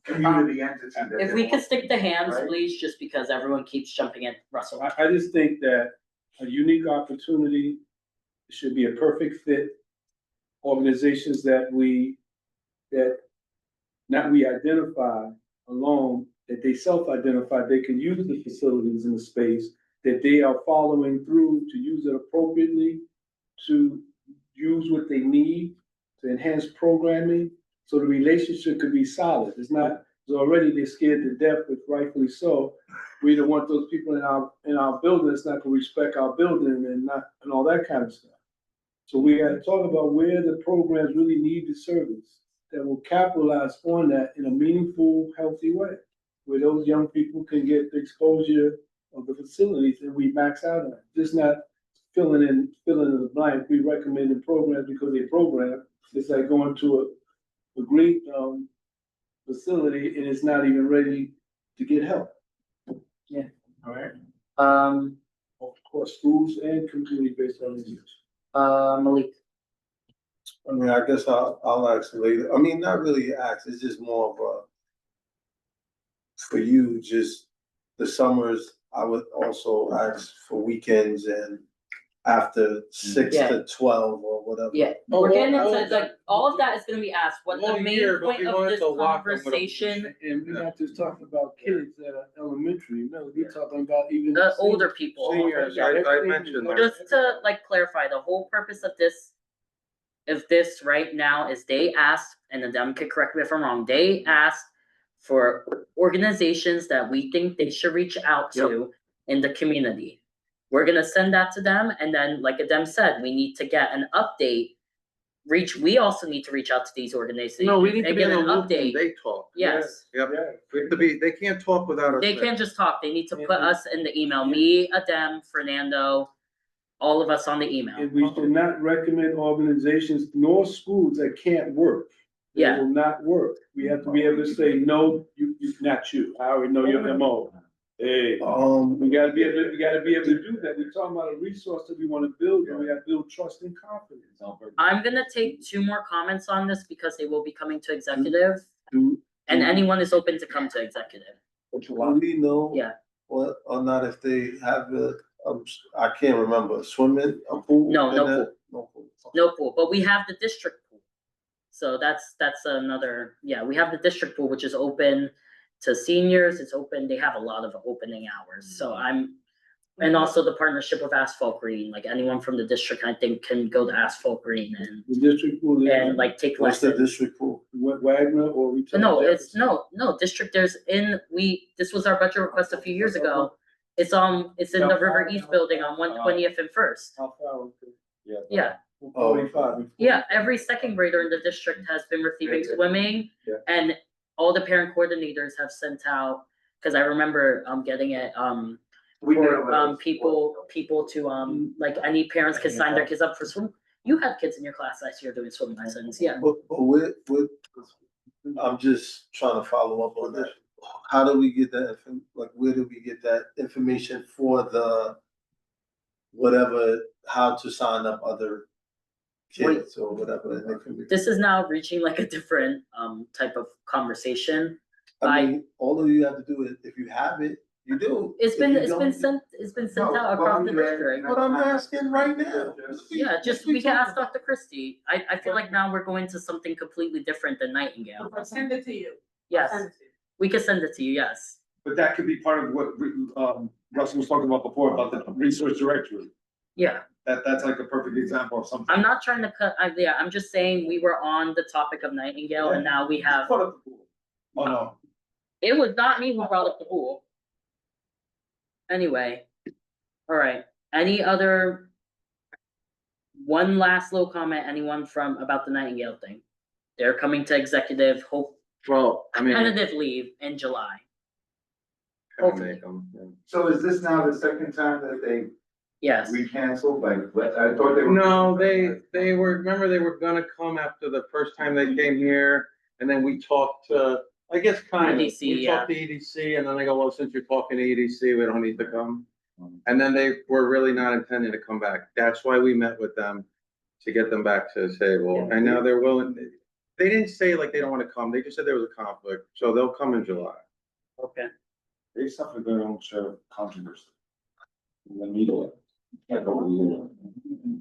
community entity. that If they we could want. stick to hands, Right. please, just because everyone keeps jumping in. Russell. I just think that a unique opportunity should be a perfect fit. Organizations that we identify alone, that they self-identify, they can use the facilities in the space, that they are following through to use it appropriately, to use what they need, to enhance programming, so the relationship could be solid. It's not, so already they're scared to death, but rightfully so. We don't want those people in our building that's not gonna respect our building and all that kind of stuff. So we gotta talk about where the programs really need the service that will capitalize on that in a meaningful, healthy way, where those young people can get the exposure of the facilities that we max out on. Just not filling in the blank. We recommend the programs because they program. It's like going to a great facility and it's not even ready to get help. Yeah. All right. Of course, schools and community-based organizations. Malik. I mean, I guess I'll ask later. I mean, not really ask, it's just more of a, for you, just the summers, I would also ask for weekends and after 6 to 12 or whatever. Yeah, Oh, we're getting well, into, like, all of that is gonna be asked, what the Well, main here, but point we of wanted this to lock them with a- conversation, And we're not just talking about kids that are elementary, no, we're talking about even. the older people. Seniors, Yeah. I mentioned that. Just to like clarify, the whole purpose of this right now is they asked, and then them could correct me if I'm wrong, they asked for organizations that we think they should reach out to in the community. We're gonna send that to them, and then like Adem said, we need to get an update. We also need to reach out to these organizations. No, we need to and be in get the an loop when update. they talk. Yes. Yep. We have to be, they can't talk without us. They there. can't just talk, they need to put us in the email, me, Adem, Fernando, all of us on the email. And we should not recommend organizations nor schools that can't work. They Yeah. will not work. We have to be able to say, no, not you. I already know your MO. Hey, we gotta be able to do that. We're talking about a resource that we wanna build, and we gotta build trust and confidence. I'm gonna take 2 more comments on this because they will be coming to executive, Do and anyone is open to come to executive. we know? Yeah. What, or not if they have I can't remember, swimming, a pool? No, no in that? pool. No pool. No pool, but we have the district pool. So that's another, we have the district pool, which is open to seniors, it's open, they have a lot of opening hours, so and also the partnership with Asphalt Green, like anyone from the district, I think, can go to Asphalt Green The district pool. and like take What's the lessons. district pool? Wagner or we? No, it's, no, district, this was our budget request a few years ago. It's in the River East building on 120th and First. How far? Yeah. 45. Yeah, every second grader in the district has been receiving swimming. Yeah. And all the parent coordinators have sent out, cause I remember, getting it, We did for, a- people to, like, any parents can sign their kids up for swim. You had kids in your class last year doing swim lessons, yeah. But I'm just trying to follow up on that. How do we get that, like, where do we get that information for the, whatever, how to sign up other kids or whatever? And it can be- This is now reaching like a different, type of conversation. I mean, all of you have to do is, if you have it, you do. It's If been, you it's been don't- sent No, out but across the I'm- district. But I'm asking right now. Yeah, just, we can ask Dr. Christie. I feel like now we're going to something completely different than Nightingale. I'll send it to you. Yes, Send it to you. we can send it to you, yes. But that could be part of what, Russell was talking about before, about the resource directory. Yeah, That's like a perfect example of something. I'm not trying to cut, I'm just saying we were on the topic of Nightingale and now we have, Put up the pool. Oh, no. it was not me who brought up the pool. Anyway, all right, any other, one last little comment, anyone about the Nightingale thing? They're coming to executive, Well, I mean. tentative leave in July. Can make them, yeah. So is this now the second time that they Yes, re-canceled? Like, I thought they were. No, they were, remember, they were gonna come after the first time they came here, and then we talked to, I guess, kind of. EDC, We talked to EDC, and then they go, well, since you're talking to EDC, we don't need to come. And then they were really not intending to come back. That's why we met with them, to get them back to the table, and now they're willing. They didn't say like they don't wanna come, they just said there was a conflict, so they'll come in July. Okay, They suffered their own share of controversy. In the media. Like over the years.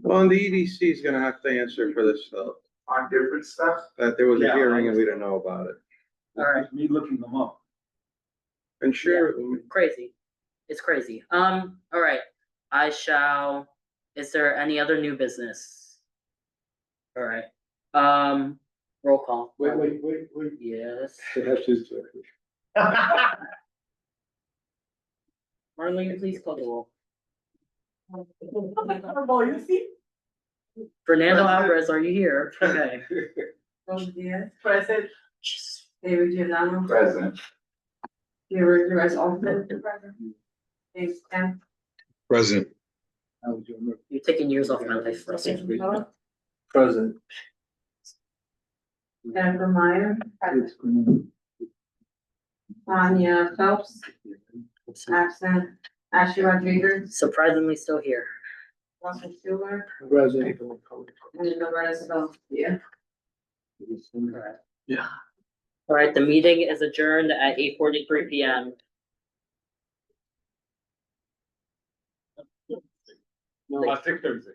Well, and the EDC is gonna have to answer for this stuff, On different stuff. that there was a Yeah, hearing and we didn't know about it. all right. Me looking them up. And sure, Crazy. It's crazy. All right. Is there any other new business? All right. Roll call. Wait. Yes. That's just. Marlene, please call the roll. Oh, you see? Fernando Alvarez, are you here? Okay. Rose Diaz, Present. David Giordano, Present. Gary Perez alternate. James Camp, Present. You're taking years off my life for us. Present. Jennifer Meyer, Tanya Phelps, absent. Ashley Rodriguez, Surprisingly still here. Russell Stewart, President. and Loretta Stone. Yeah. Yeah. All right, the meeting is adjourned at 8:43 PM. No, I think there's.